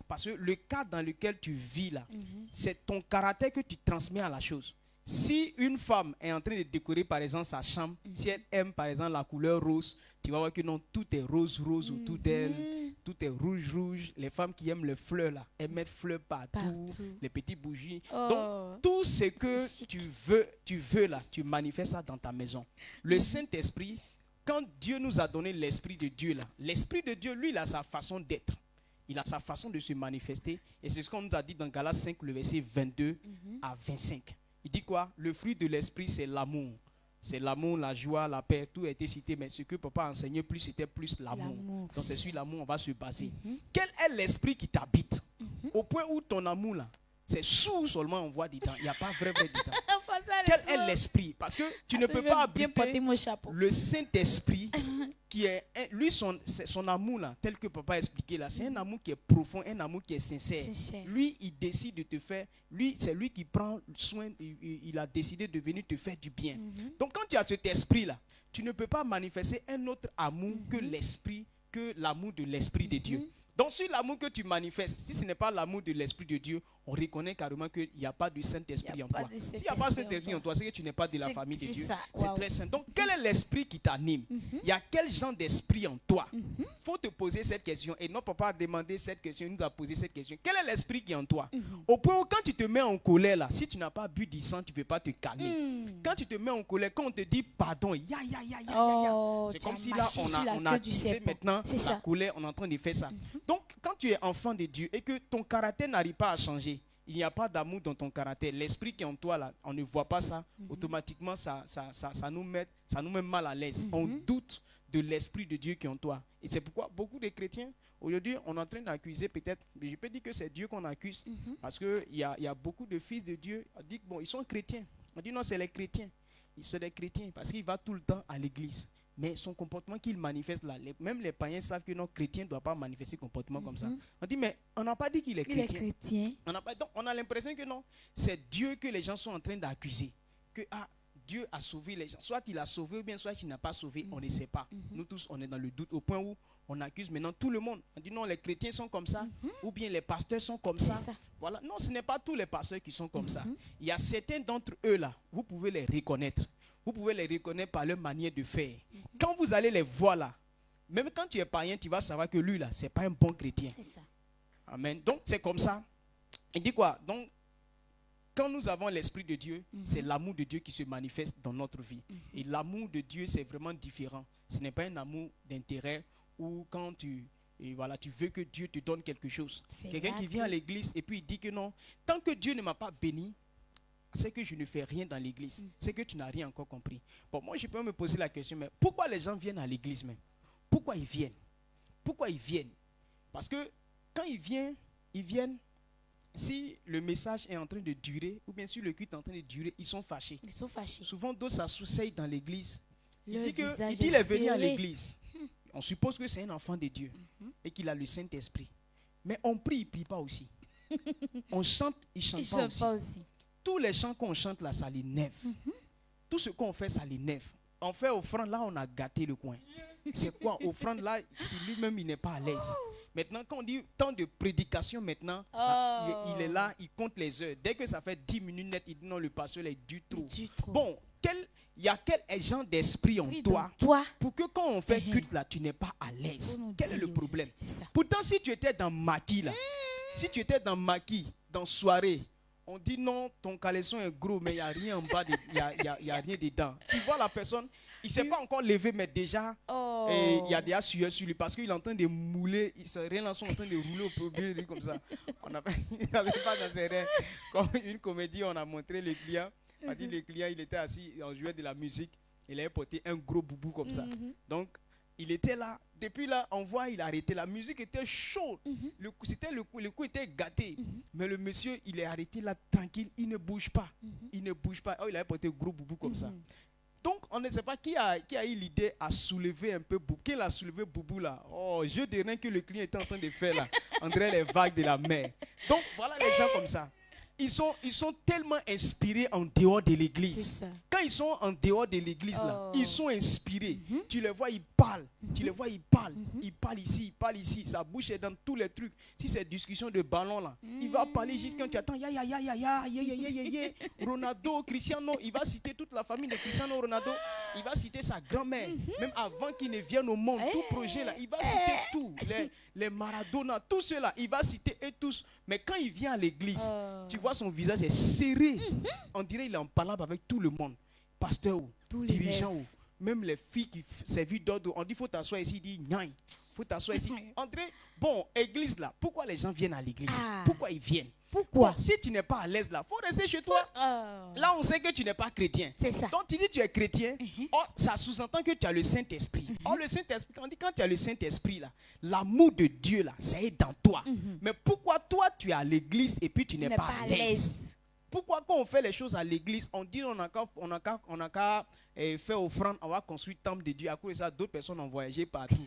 Parce que le cadre dans lequel tu vis là, c'est ton caractère que tu transmets à la chose. Si une femme est en train de décorer par exemple sa chambre, si elle aime par exemple la couleur rose, tu vas voir que non, tout est rose autour d'elle, tout est rouge. Les femmes qui aiment les fleurs là, elles mettent fleurs partout. Les petites bougies. Donc tout ce que tu veux là, tu manifestes ça dans ta maison. Le Saint-Esprit, quand Dieu nous a donné l'Esprit de Dieu là, l'Esprit de Dieu, lui, il a sa façon d'être. Il a sa façon de se manifester. Et c'est ce qu'on nous a dit dans Galates 5, le verset 22 à 25. Il dit quoi? Le fruit de l'esprit, c'est l'amour. C'est l'amour, la joie, la paix, tout a été cité, mais ce que papa a enseigné plus, c'était plus l'amour. Donc c'est sur l'amour, on va se baser. Quel est l'esprit qui t'habite? Au point où ton amour là, c'est sous seulement on voit dedans, il n'y a pas vrai dedans. Quel est l'esprit? Parce que tu ne peux pas habiter le Saint-Esprit qui est, lui son amour là, tel que papa a expliqué là, c'est un amour qui est profond, un amour qui est sincère. Lui, il décide de te faire, c'est lui qui prend soin, il a décidé de venir te faire du bien. Donc quand tu as cet esprit là, tu ne peux pas manifester un autre amour que l'amour de l'Esprit de Dieu. Donc, sur l'amour que tu manifestes, si ce n'est pas l'amour de l'Esprit de Dieu, on reconnaît carrément qu'il n'y a pas de Saint-Esprit en toi. S'il n'y a pas de Saint-Esprit en toi, c'est que tu n'es pas de la famille de Dieu. C'est très simple. Donc, quel est l'esprit qui t'anime? Il y a quel genre d'esprit en toi? Il faut te poser cette question. Et notre papa a demandé cette question, il nous a posé cette question. Quel est l'esprit qui est en toi? Au point où quand tu te mets en colère, là, si tu n'as pas bu du sang, tu ne peux pas te calmer. Quand tu te mets en colère, quand on te dit pardon, c'est comme si là, on a disé maintenant la colère, on est en train de faire ça. Donc, quand tu es enfant de Dieu et que ton caractère n'arrive pas à changer, il n'y a pas d'amour dans ton caractère, l'esprit qui est en toi, là, on ne voit pas ça, automatiquement, ça nous met mal à l'aise. On doute de l'esprit de Dieu qui est en toi. Et c'est pourquoi beaucoup de chrétiens, aujourd'hui, on est en train d'accuser peut-être, mais je peux dire que c'est Dieu qu'on accuse, parce qu'il y a beaucoup de fils de Dieu, on dit bon, ils sont chrétiens. On dit non, c'est les chrétiens. Ils sont des chrétiens parce qu'ils vont tout le temps à l'église. Mais son comportement qu'il manifeste là, même les païens savent que nos chrétiens ne doivent pas manifester un comportement comme ça. On dit, mais on n'a pas dit qu'il est chrétien. Donc, on a l'impression que non, c'est Dieu que les gens sont en train d'accuser. Que Dieu a sauvé les gens. Soit il a sauvé ou bien soit il n'a pas sauvé, on ne sait pas. Nous tous, on est dans le doute au point où on accuse maintenant tout le monde. On dit non, les chrétiens sont comme ça, ou bien les pasteurs sont comme ça. Voilà. Non, ce n'est pas tous les pasteurs qui sont comme ça. Il y a certains d'entre eux là, vous pouvez les reconnaître. Vous pouvez les reconnaître par leur manière de faire. Quand vous allez les voir là, même quand tu es païen, tu vas savoir que lui là, c'est pas un bon chrétien. C'est ça. Amen. Donc c'est comme ça. Il dit quoi? Donc quand nous avons l'Esprit de Dieu, c'est l'amour de Dieu qui se manifeste dans notre vie. Et l'amour de Dieu, c'est vraiment différent. Ce n'est pas un amour d'intérêt où quand tu veux que Dieu te donne quelque chose. Quelqu'un qui vient à l'église et puis il dit que non, tant que Dieu ne m'a pas béni, c'est que je ne fais rien dans l'église. C'est que tu n'as rien encore compris. Bon, moi, je peux me poser la question, mais pourquoi les gens viennent à l'église même? Pourquoi ils viennent? Pourquoi ils viennent? Parce que quand ils viennent, si le message est en train de durer, ou bien si le culte est en train de durer, ils sont fâchés. Ils sont fâchés. Souvent, d'autres s'associent dans l'église. Il dit qu'il est venu à l'église. On suppose que c'est un enfant de Dieu et qu'il a le Saint-Esprit. Mais on prie, il ne prie pas aussi. On chante, il ne chante pas aussi. Tous les chants qu'on chante là, ça l'énerve. Tout ce qu'on fait, ça l'énerve. On fait offrande, là, on a gâté le coin. C'est quoi? Offrande, là, lui-même, il n'est pas à l'aise. Maintenant, quand on dit temps de prédication, maintenant, il est là, il compte les heures. Dès que ça fait 10 minutes net, il dit non, le pasteur est du trop. Bon, il y a quel genre d'esprit en toi pour que quand on fait culte là, tu n'es pas à l'aise? Quel est le problème? Pourtant, si tu étais dans maquis là, si tu étais dans maquis, dans soirée, on dit non, ton caleçon est gros, mais il n'y a rien en bas, il n'y a rien dedans. Tu vois la personne, il ne s'est pas encore levé, mais déjà, il y a des sueur sur lui parce qu'il est en train de mouler, il s'est rien en train de rouler au premier comme ça. On n'avait pas dans ses reins. Comme une comédie, on a montré le client. On a dit le client, il était assis, on jouait de la musique, il avait porté un gros boubou comme ça. Donc, il était là. Depuis là, on voit, il a arrêté. La musique était chaude. Le coup était gâté. Mais le monsieur, il est arrêté là, tranquille. Il ne bouge pas. Il ne bouge pas. Oh, il avait porté un gros boubou comme ça. Donc, on ne sait pas qui a eu l'idée à soulever un peu Boubou. Qui l'a soulevé Boubou là? Oh, je dirais que le client était en train de faire là. On dirait les vagues de la mer. Donc, voilà les gens comme ça. Ils sont tellement inspirés en dehors de l'église. Quand ils sont en dehors de l'église, là, ils sont inspirés. Tu les vois, ils parlent. Tu les vois, ils parlent. Ils parlent ici, ils parlent ici. Sa bouche est dans tous les trucs. Si c'est discussion de ballon, là, il va parler juste quand tu attends. Ronaldo, Cristiano, il va citer toute la famille de Cristiano Ronaldo. Il va citer sa grand-mère. Même avant qu'il ne vienne au monde, tout projet, là, il va citer tout. Les Maradona, tout cela, il va citer eux tous. Mais quand il vient à l'église, tu vois son visage est serré. On dirait qu'il est en palabre avec tout le monde. Pasteur ou dirigeant ou même les filles qui servent d'ordre. On dit faut t'asseoir ici, il dit nyan. Faut t'asseoir ici. André, bon, église là, pourquoi les gens viennent à l'église? Pourquoi ils viennent? Pourquoi? Bon, si tu n'es pas à l'aise là, faut rester chez toi. Là, on sait que tu n'es pas chrétien. C'est ça. Donc tu dis que tu es chrétien. Ça sous-entend que tu as le Saint-Esprit. Le Saint-Esprit, on dit quand tu as le Saint-Esprit là, l'amour de Dieu là, ça est dans toi. Mais pourquoi toi tu es à l'église et puis tu n'es pas à l'aise? Pourquoi quand on fait les choses à l'église, on dit on a qu'à faire offrande, on va construire le temple de Dieu. À cause de ça, d'autres personnes ont voyagé partout.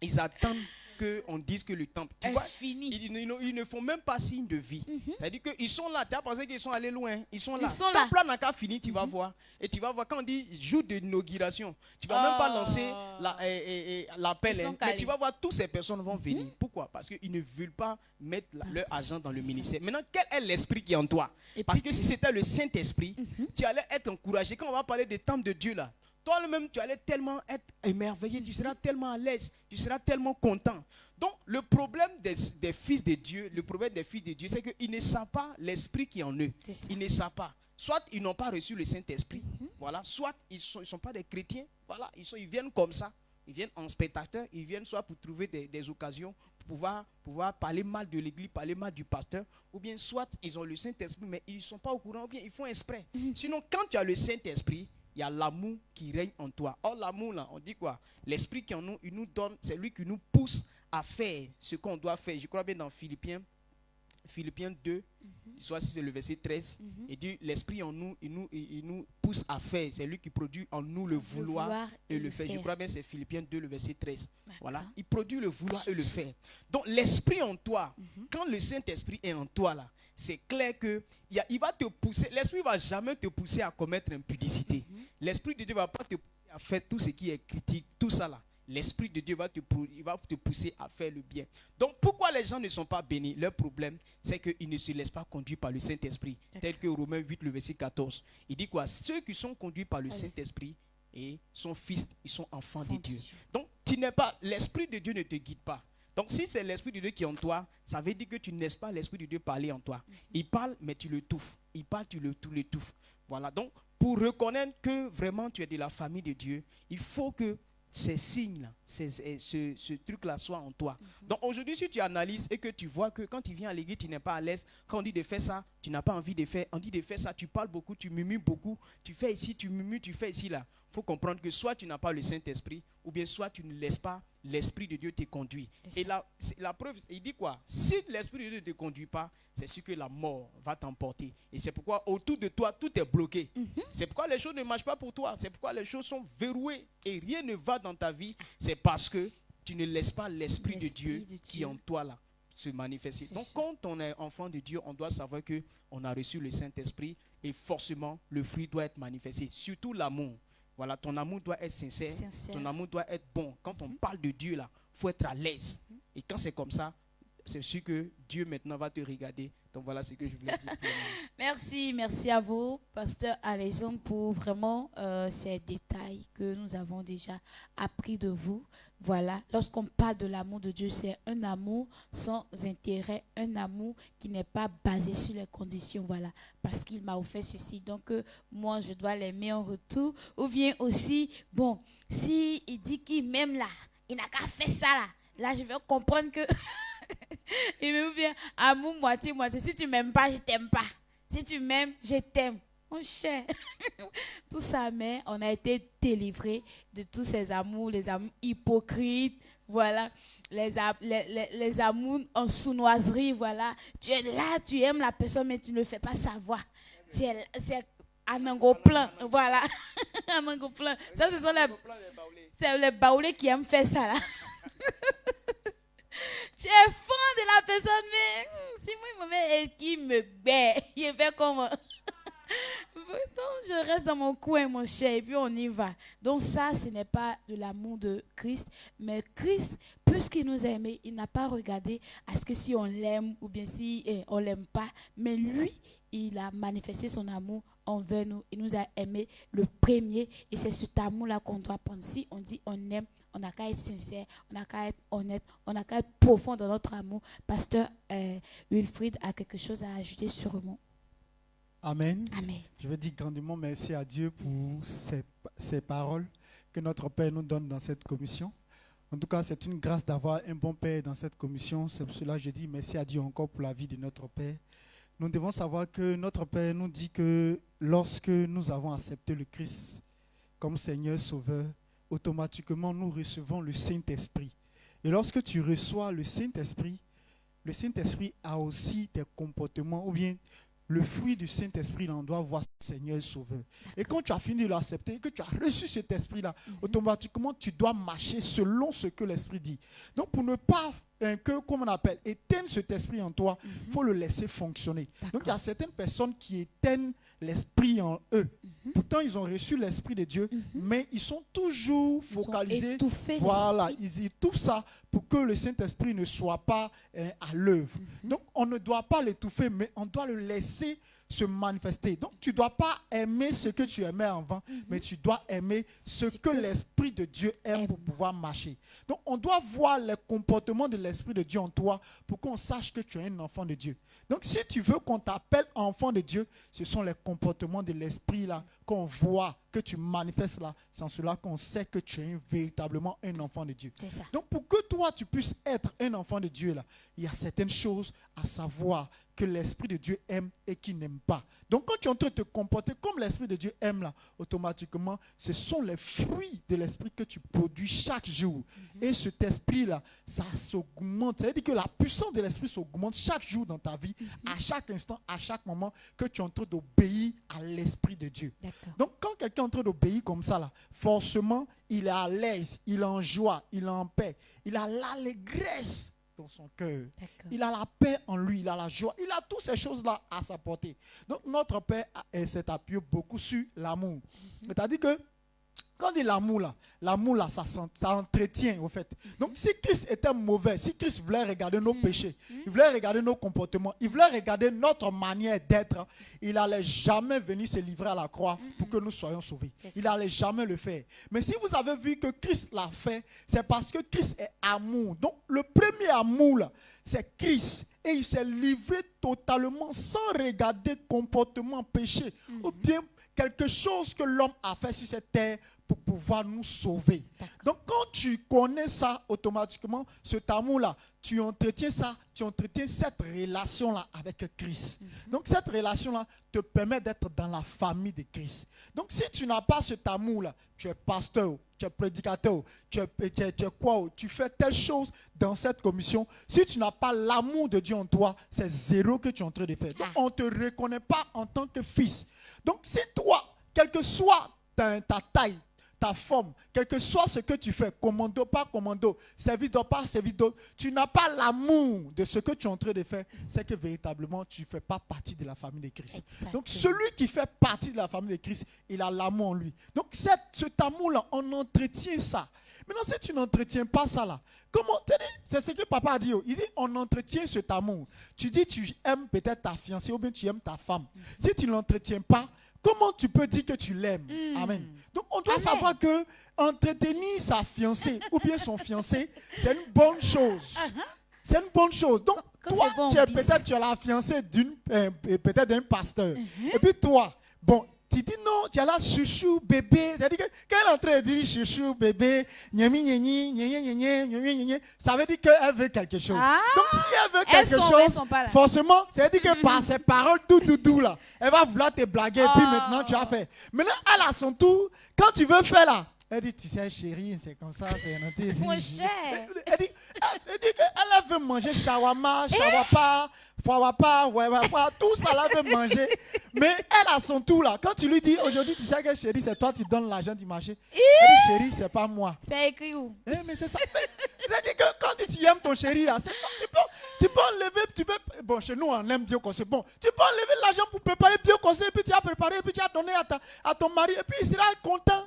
Ils attendent qu'on dise que le temple est fini. Ils ne font même pas signe de vie. C'est-à-dire qu'ils sont là. Tu as pensé qu'ils sont allés loin. Ils sont là. Le temple là n'a qu'à fini, tu vas voir. Et tu vas voir quand on dit jour d'inauguration, tu ne vas même pas lancer l'appel. Mais tu vas voir, toutes ces personnes vont venir. Pourquoi? Parce qu'ils ne veulent pas mettre leur argent dans le ministère. Maintenant, quel est l'esprit qui est en toi? Parce que si c'était le Saint-Esprit, tu allais être encouragé. Quand on va parler des temples de Dieu là, toi-même, tu allais tellement être émerveillé, tu seras tellement à l'aise, tu seras tellement content. Donc, le problème des fils de Dieu, c'est qu'ils ne savent pas l'esprit qui est en eux. Ils ne savent pas. Soit ils n'ont pas reçu le Saint-Esprit, voilà. Soit ils ne sont pas des chrétiens, voilà. Ils viennent comme ça, ils viennent en spectateur, ils viennent soit pour trouver des occasions, pour pouvoir parler mal de l'église, parler mal du pasteur, ou bien soit ils ont le Saint-Esprit, mais ils ne sont pas au courant, ou bien ils font exprès. Sinon, quand tu as le Saint-Esprit, il y a l'amour qui règne en toi. Or, l'amour, là, on dit quoi? L'esprit qui en nous, il nous donne, c'est lui qui nous pousse à faire ce qu'on doit faire. Je crois bien dans Philippiens Philippiens 2, soit c'est le verset 13, il dit l'esprit en nous, il nous pousse à faire. C'est lui qui produit en nous le vouloir et le faire. Je crois bien c'est Philippiens 2, le verset 13. Voilà, il produit le vouloir et le faire. Donc l'esprit en toi, quand le Saint-Esprit est en toi là, c'est clair que il va te pousser. L'esprit ne va jamais te pousser à commettre impudicité. L'esprit de Dieu ne va pas te pousser à faire tout ce qui est critique, tout ça là. L'Esprit de Dieu va te pousser à faire le bien. Donc, pourquoi les gens ne sont pas bénis? Leur problème, c'est qu'ils ne se laissent pas conduire par le Saint-Esprit. Tel que Romains 8, le verset 14. Il dit quoi? Ceux qui sont conduits par le Saint-Esprit et sont fils, ils sont enfants de Dieu. Donc, l'Esprit de Dieu ne te guide pas. Donc, si c'est l'Esprit de Dieu qui est en toi, ça veut dire que tu ne laisses pas l'Esprit de Dieu parler en toi. Il parle, mais tu le touffes. Il parle, tu l'étouffes. Voilà. Donc, pour reconnaître que vraiment tu es de la famille de Dieu, il faut que ces signes-là, ce truc-là soit en toi. Donc aujourd'hui, si tu analyses et que tu vois que quand tu viens à l'église, tu n'es pas à l'aise, quand on dit de faire ça, tu n'as pas envie de faire, on dit de faire ça, tu parles beaucoup, tu murmures beaucoup, tu fais ici, tu murmures, tu fais ici, là. Il faut comprendre que soit tu n'as pas le Saint-Esprit, ou bien soit tu ne laisses pas l'Esprit de Dieu te conduire. Et la preuve, il dit quoi? Si l'Esprit de Dieu ne te conduit pas, c'est sûr que la mort va t'emporter. Et c'est pourquoi autour de toi, tout est bloqué. C'est pourquoi les choses ne marchent pas pour toi. C'est pourquoi les choses sont verrouillées et rien ne va dans ta vie. C'est parce que tu ne laisses pas l'Esprit de Dieu qui est en toi là se manifester. Donc quand on est enfant de Dieu, on doit savoir qu'on a reçu le Saint-Esprit et forcément le fruit doit être manifesté. Surtout l'amour. Voilà, ton amour doit être sincère, ton amour doit être bon. Quand on parle de Dieu là, il faut être à l'aise. Et quand c'est comme ça, c'est sûr que Dieu maintenant va te regarder. Donc voilà ce que je voulais dire. Merci à vous, Pasteur Alexandre, pour vraiment ces détails que nous avons déjà appris de vous. Voilà, lorsqu'on parle de l'amour de Dieu, c'est un amour sans intérêt, un amour qui n'est pas basé sur les conditions. Voilà, parce qu'il m'a offert ceci, donc moi je dois l'aimer en retour. Ou bien aussi, bon, si il dit qu'il m'aime là, il n'a qu'à faire ça là. Là, je vais comprendre que il me dit bien amour moitié-moitié. Si tu m'aimes pas, je t'aime pas. Si tu m'aimes, je t'aime. Mon cher, tout ça, mais on a été délivrés de tous ces amours, les amours hypocrites, voilà, les amours en sournoiserie, voilà. Tu es là, tu aimes la personne, mais tu ne le fais pas savoir. C'est un ango plein, voilà. Un ango plein. Ça, ce sont les baoulés qui aiment faire ça, là. Tu es fan de la personne, mais si moi, qui me baie, il fait comment? Donc, je reste dans mon coin, mon cher, et puis on y va. Donc ça, ce n'est pas de l'amour de Christ, mais Christ, puisqu'il nous a aimés, il n'a pas regardé à ce que si on l'aime ou bien si on ne l'aime pas, mais lui, il a manifesté son amour envers nous. Il nous a aimés le premier, et c'est cet amour-là qu'on doit prendre. Si on dit on aime, on n'a qu'à être sincère, on n'a qu'à être honnête, on n'a qu'à être profond dans notre amour. Pasteur Wilfried a quelque chose à ajouter sûrement. Amen. Amen. Je veux dire grandement merci à Dieu pour ces paroles que notre Père nous donne dans cette commission. En tout cas, c'est une grâce d'avoir un bon Père dans cette commission. C'est pour cela que je dis merci à Dieu encore pour la vie de notre Père. Nous devons savoir que notre Père nous dit que lorsque nous avons accepté le Christ comme Seigneur Sauveur, automatiquement nous recevons le Saint-Esprit. Et lorsque tu reçois le Saint-Esprit a aussi des comportements ou bien le fruit du Saint-Esprit, on doit voir Seigneur Sauveur. Et quand tu as fini de l'accepter, que tu as reçu cet esprit-là, automatiquement, tu dois marcher selon ce que l'Esprit dit. Donc, pour ne pas, comme on appelle, éteindre cet esprit en toi, il faut le laisser fonctionner. Donc, il y a certaines personnes qui éteignent l'esprit en eux. Pourtant, ils ont reçu l'Esprit de Dieu, mais ils sont toujours focalisés. Voilà, ils étouffent ça pour que le Saint-Esprit ne soit pas à l'œuvre. Donc, on ne doit pas l'étouffer, mais on doit le laisser se manifester. Donc, tu ne dois pas aimer ce que tu aimais avant, mais tu dois aimer ce que l'Esprit de Dieu aime pour pouvoir marcher. Donc, on doit voir les comportements de l'Esprit de Dieu en toi pour qu'on sache que tu es un enfant de Dieu. Donc, si tu veux qu'on t'appelle enfant de Dieu, ce sont les comportements de l'Esprit là qu'on voit, que tu manifestes là. C'est en cela qu'on sait que tu es véritablement un enfant de Dieu. C'est ça. Donc, pour que toi, tu puisses être un enfant de Dieu là, il y a certaines choses à savoir que l'Esprit de Dieu aime et qui n'aime pas. Donc quand tu es en train de te comporter comme l'Esprit de Dieu aime, là, automatiquement, ce sont les fruits de l'Esprit que tu produis chaque jour. Et cet esprit-là, ça s'augmente. Ça veut dire que la puissance de l'Esprit s'augmente chaque jour dans ta vie, à chaque instant, à chaque moment, que tu es en train d'obéir à l'Esprit de Dieu. Donc quand quelqu'un est en train d'obéir comme ça, là, forcément, il est à l'aise, il est en joie, il est en paix, il a l'allégresse dans son cœur. Il a la paix en lui, il a la joie, il a toutes ces choses-là à sa portée. Donc notre Père s'est appuyé beaucoup sur l'amour. C'est-à-dire que quand on dit l'amour là, ça entretient au fait. Donc si Christ était mauvais, si Christ voulait regarder nos péchés, il voulait regarder nos comportements, il voulait regarder notre manière d'être, il n'allait jamais venir se livrer à la croix pour que nous soyons sauvés. Il n'allait jamais le faire. Mais si vous avez vu que Christ l'a fait, c'est parce que Christ est amour. Donc le premier amour là, c'est Christ. Et il s'est livré totalement sans regarder comportement, péché, ou bien quelque chose que l'homme a fait sur cette terre pour pouvoir nous sauver. Donc quand tu connais ça automatiquement, cet amour-là, tu entretiens ça, tu entretiens cette relation-là avec Christ. Donc cette relation-là te permet d'être dans la famille de Christ. Donc si tu n'as pas cet amour-là, tu es pasteur, tu es prédicateur, tu es quoi, tu fais telle chose dans cette commission. Si tu n'as pas l'amour de Dieu en toi, c'est zéro que tu es en train de faire. Donc on ne te reconnaît pas en tant que fils. Donc si toi, quel que soit ta taille, ta forme, quel que soit ce que tu fais, commando, pas commando, serviteur, pas serviteur, tu n'as pas l'amour de ce que tu es en train de faire, c'est que véritablement tu ne fais pas partie de la famille de Christ. Exactement. Donc celui qui fait partie de la famille de Christ, il a l'amour en lui. Donc cet amour-là, on entretient ça. Maintenant, si tu n'entretiens pas ça là, comment, c'est ce que papa a dit. Il dit, on entretient cet amour. Tu dis, tu aimes peut-être ta fiancée ou bien tu aimes ta femme. Si tu ne l'entretiens pas, comment tu peux dire que tu l'aimes? Amen. Donc on doit savoir que entretenir sa fiancée ou bien son fiancé, c'est une bonne chose. C'est une bonne chose. Donc toi, peut-être tu as la fiancée peut-être d'un pasteur. Et puis toi, bon, tu dis non, tu as là chouchou, bébé. C'est-à-dire que quand elle est en train de dire chouchou, bébé, ça veut dire qu'elle veut quelque chose. Donc si elle veut quelque chose, forcément, c'est-à-dire que par ses paroles doudou là, elle va vouloir te blaguer et puis maintenant tu as fait. Maintenant, elle a son tour. Quand tu veux faire là, elle dit, tu sais chérie, c'est comme ça, c'est notre ici. Elle dit qu'elle veut manger shawarma, fawapa, tout ça, elle veut manger. Mais elle a son tour là. Quand tu lui dis, aujourd'hui, tu sais que chérie, c'est toi qui donnes l'argent du marché. Elle dit, chérie, c'est pas moi. C'est écrit où? Mais c'est ça. C'est-à-dire que quand tu aimes ton chéri là, tu peux enlever, bon, chez nous, on aime bien qu'on se bon. Tu peux enlever l'argent pour préparer bien qu'on se, et puis tu as préparé, et puis tu as donné à ton mari, et puis il sera content.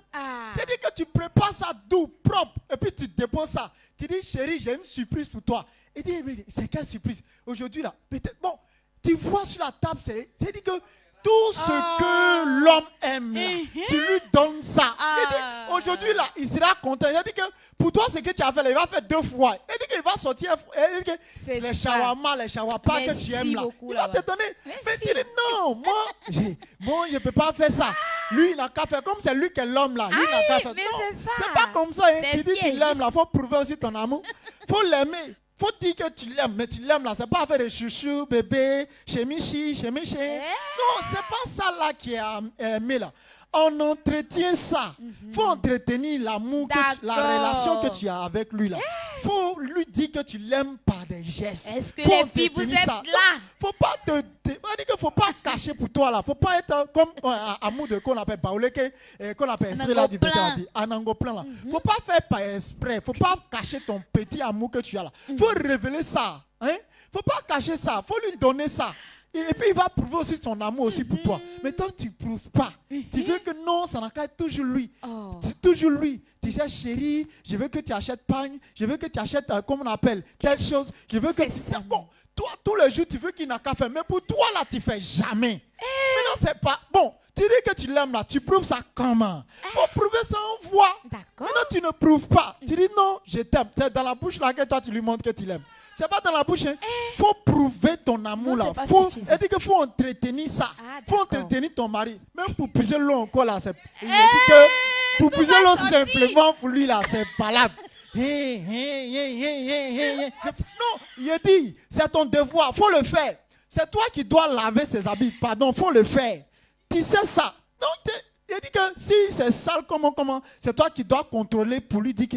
C'est-à-dire que tu prépares ça doux, propre, et puis tu déposes ça. Tu dis, chérie, j'ai une surprise pour toi. Il dit, mais c'est quelle surprise? Aujourd'hui, là, peut-être, bon, tu vois sur la table, c'est-à-dire que tout ce que l'homme aime, là, tu lui donnes ça. Aujourd'hui, là, il sera content. Il dit que pour toi, ce que tu as fait, là, il va faire 2 fois. Il dit qu'il va sortir les shawarma, les shawarma que tu aimes là. Il va te donner. Mais tu dis non, moi, je ne peux pas faire ça. Lui, il n'a qu'à faire comme c'est lui qui est l'homme là. Lui, il n'a qu'à faire. Non, c'est pas comme ça. Tu dis que tu l'aimes là, il faut prouver aussi ton amour. Il faut l'aimer. Faut dire que tu l'aimes, mais tu l'aimes là, c'est pas faire des chouchous, bébé, chemichi. Non, c'est pas ça là qui est aimé là. On entretient ça. Faut entretenir l'amour, la relation que tu as avec lui là. Faut lui dire que tu l'aimes par des gestes. Est-ce que les filles, vous êtes là? Faut pas faut pas cacher pour toi là. Faut pas être comme amour de qu'on appelle Baouleke, qu'on appelle extrait là du bébé Anango plein là. Faut pas faire par exprès. Faut pas cacher ton petit amour que tu as là. Faut révéler ça. Hein? Faut pas cacher ça. Faut lui donner ça. Et puis il va prouver aussi ton amour aussi pour toi. Mais toi tu ne prouves pas. Tu veux que non, ça n'a qu'à être toujours lui. Toujours lui. Tu sais chérie, je veux que tu achètes pagne. Je veux que tu achètes, comment on appelle, telle chose. Je veux que bon, toi tous les jours tu veux qu'il n'a qu'à faire. Mais pour toi là tu ne fais jamais. Mais non c'est pas bon. Tu dis que tu l'aimes là, tu prouves ça comment? Faut prouver ça en voix. Maintenant tu ne prouves pas. Tu dis non, je t'aime. C'est dans la bouche là que toi tu lui montres que tu l'aimes. C'est pas dans la bouche. Hein. Faut prouver ton amour là. Elle dit qu'il faut entretenir ça. Faut entretenir ton mari. Même pour puiser l'eau encore là. Il dit que pour puiser l'eau simplement pour lui là, c'est valable. Non, il dit, c'est ton devoir. Faut le faire. C'est toi qui dois laver ses habits. Pardon, il faut le faire. Tu sais ça. Donc, il dit que si c'est sale, comment, c'est toi qui dois contrôler pour lui dire que,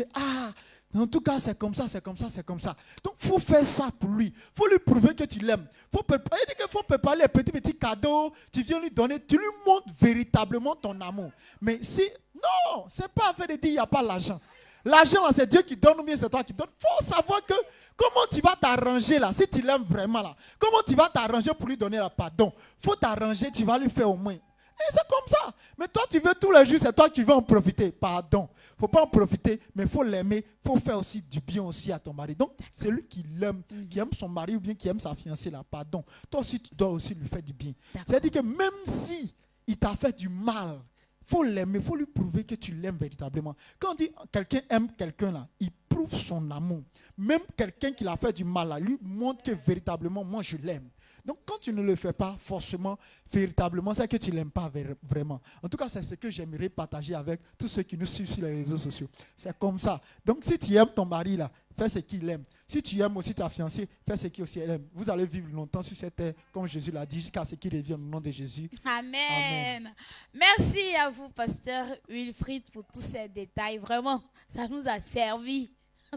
en tout cas, c'est comme ça, c'est comme ça, c'est comme ça. Donc, il faut faire ça pour lui. Il faut lui prouver que tu l'aimes. Il dit qu'il faut préparer les petits cadeaux. Tu viens lui donner, tu lui montres véritablement ton amour. Mais si, non, ce n'est pas affaire de dire qu'il n'y a pas l'argent. L'argent, c'est Dieu qui donne ou bien c'est toi qui donne. Il faut savoir que comment tu vas t'arranger là, si tu l'aimes vraiment là. Comment tu vas t'arranger pour lui donner la pardon. Il faut t'arranger, tu vas lui faire au moins. Et c'est comme ça. Mais toi, tu veux tous les jours, c'est toi qui veux en profiter. Pardon. Il ne faut pas en profiter, mais il faut l'aimer. Il faut faire aussi du bien aussi à ton mari. Donc, c'est lui qui l'aime, qui aime son mari ou bien qui aime sa fiancée là. Pardon. Toi aussi, tu dois aussi lui faire du bien. C'est-à-dire que même si il t'a fait du mal, il faut l'aimer, il faut lui prouver que tu l'aimes véritablement. Quand on dit quelqu'un aime quelqu'un là, il prouve son amour. Même quelqu'un qui l'a fait du mal là, lui montre que véritablement, moi je l'aime. Donc, quand tu ne le fais pas, forcément, véritablement, c'est que tu ne l'aimes pas vraiment. En tout cas, c'est ce que j'aimerais partager avec tous ceux qui nous suivent sur les réseaux sociaux. C'est comme ça. Donc, si tu aimes ton mari, là, fais ce qu'il aime. Si tu aimes aussi ta fiancée, fais ce qu'il aussi aime. Vous allez vivre longtemps sur cette terre, comme Jésus l'a dit, jusqu'à ce qu'il revienne au nom de Jésus. Amen. Amen. Merci à vous, pasteur Wilfried, pour tous ces détails. Vraiment, ça nous a servi.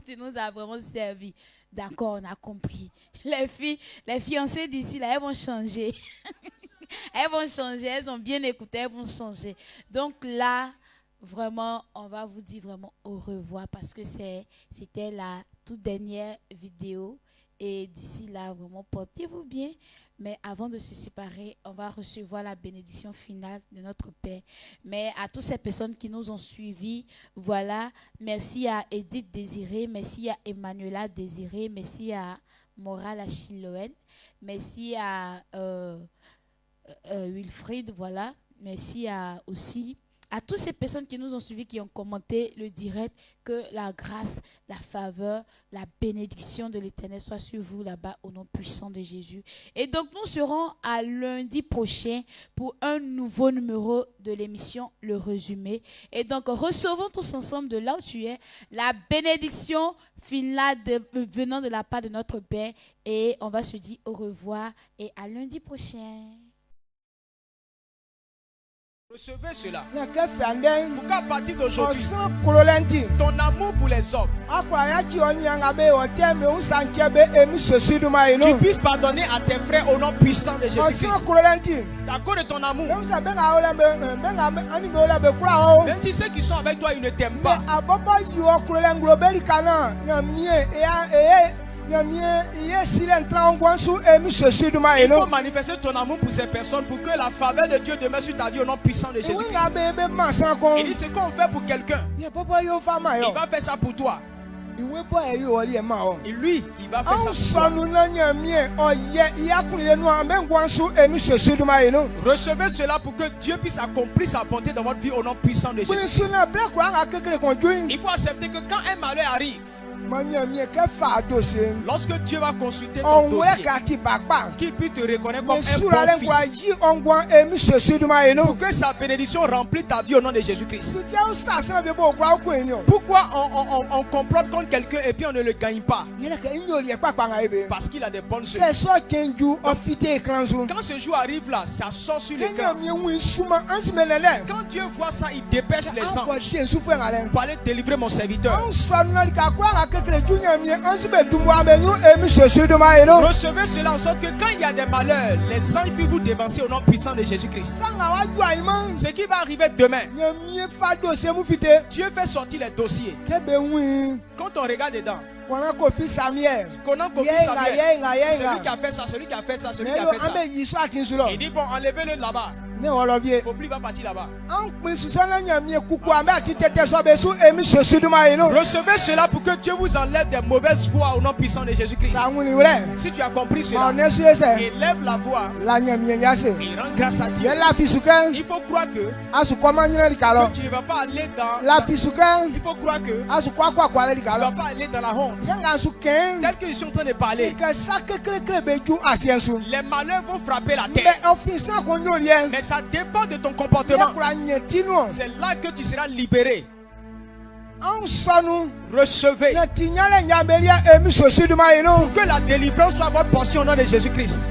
Tu nous as vraiment servi. D'accord, on a compris. Les fiancées d'ici, là, elles vont changer. Elles vont changer, elles ont bien écouté, elles vont changer. Donc là, vraiment, on va vous dire vraiment au revoir parce que c'était la toute dernière vidéo. Et d'ici là, vraiment, portez-vous bien. Mais avant de se séparer, on va recevoir la bénédiction finale de notre Père. Mais à toutes ces personnes qui nous ont suivis, voilà, merci à Edith Désiré, merci à Emmanuela Désiré, merci à Moral Achilloen, merci à Wilfried, voilà, merci aussi à toutes ces personnes qui nous ont suivis, qui ont commenté le direct, que la grâce, la faveur, la bénédiction de l'Éternel soit sur vous là-bas au nom puissant de Jésus. Et donc nous serons à lundi prochain pour un nouveau numéro de l'émission Le Résumé. Et donc recevons tous ensemble de là où tu es la bénédiction finale venant de la part de notre Père. Et on va se dire au revoir et à lundi prochain. Recevez cela. Pour qu'à partir d'aujourd'hui, ton amour pour les hommes, tu puisses pardonner à tes frères au nom puissant de Jésus-Christ. À cause de ton amour, même si ceux qui sont avec toi, ils ne t'aiment pas. Il faut manifester ton amour pour ces personnes pour que la faveur de Dieu demeure sur ta vie au nom puissant de Jésus-Christ. Il dit ce qu'on fait pour quelqu'un, il va faire ça pour toi. Et lui, il va faire ça pour toi. Recevez cela pour que Dieu puisse accomplir sa bonté dans votre vie au nom puissant de Jésus-Christ. Il faut accepter que quand un malheur arrive, lorsque Dieu va consulter ton dossier, qu'il puisse te reconnaître comme un bon fils, pour que sa bénédiction remplisse ta vie au nom de Jésus-Christ. Pourquoi on complote contre quelqu'un et puis on ne le gagne pas? Parce qu'il a des bonnes œuvres. Quand ce jour arrive là, ça sort sur l'écran. Quand Dieu voit ça, il dépêche les anges pour aller délivrer mon serviteur. Recevez cela en sorte que quand il y a des malheurs, les anges peuvent vous dévancer au nom puissant de Jésus-Christ. Ce qui va arriver demain, Dieu fait sortir les dossiers. Quand on regarde dedans, celui qui a fait ça, celui qui a fait ça, celui qui a fait ça, il dit bon, enlevez-le là-bas. Il faut plus va partir là-bas. Recevez cela pour que Dieu vous enlève des mauvaises voies au nom puissant de Jésus-Christ. Si tu as compris cela, élève la voix et rends grâce à Dieu. Il faut croire que tu ne vas pas aller dans il faut croire que tu ne vas pas aller dans la honte. Tel que je suis en train de parler, les malheurs vont frapper la terre. Mais ça dépend de ton comportement. C'est là que tu seras libéré. Recevez pour que la délivrance soit votre portion au nom de Jésus-Christ.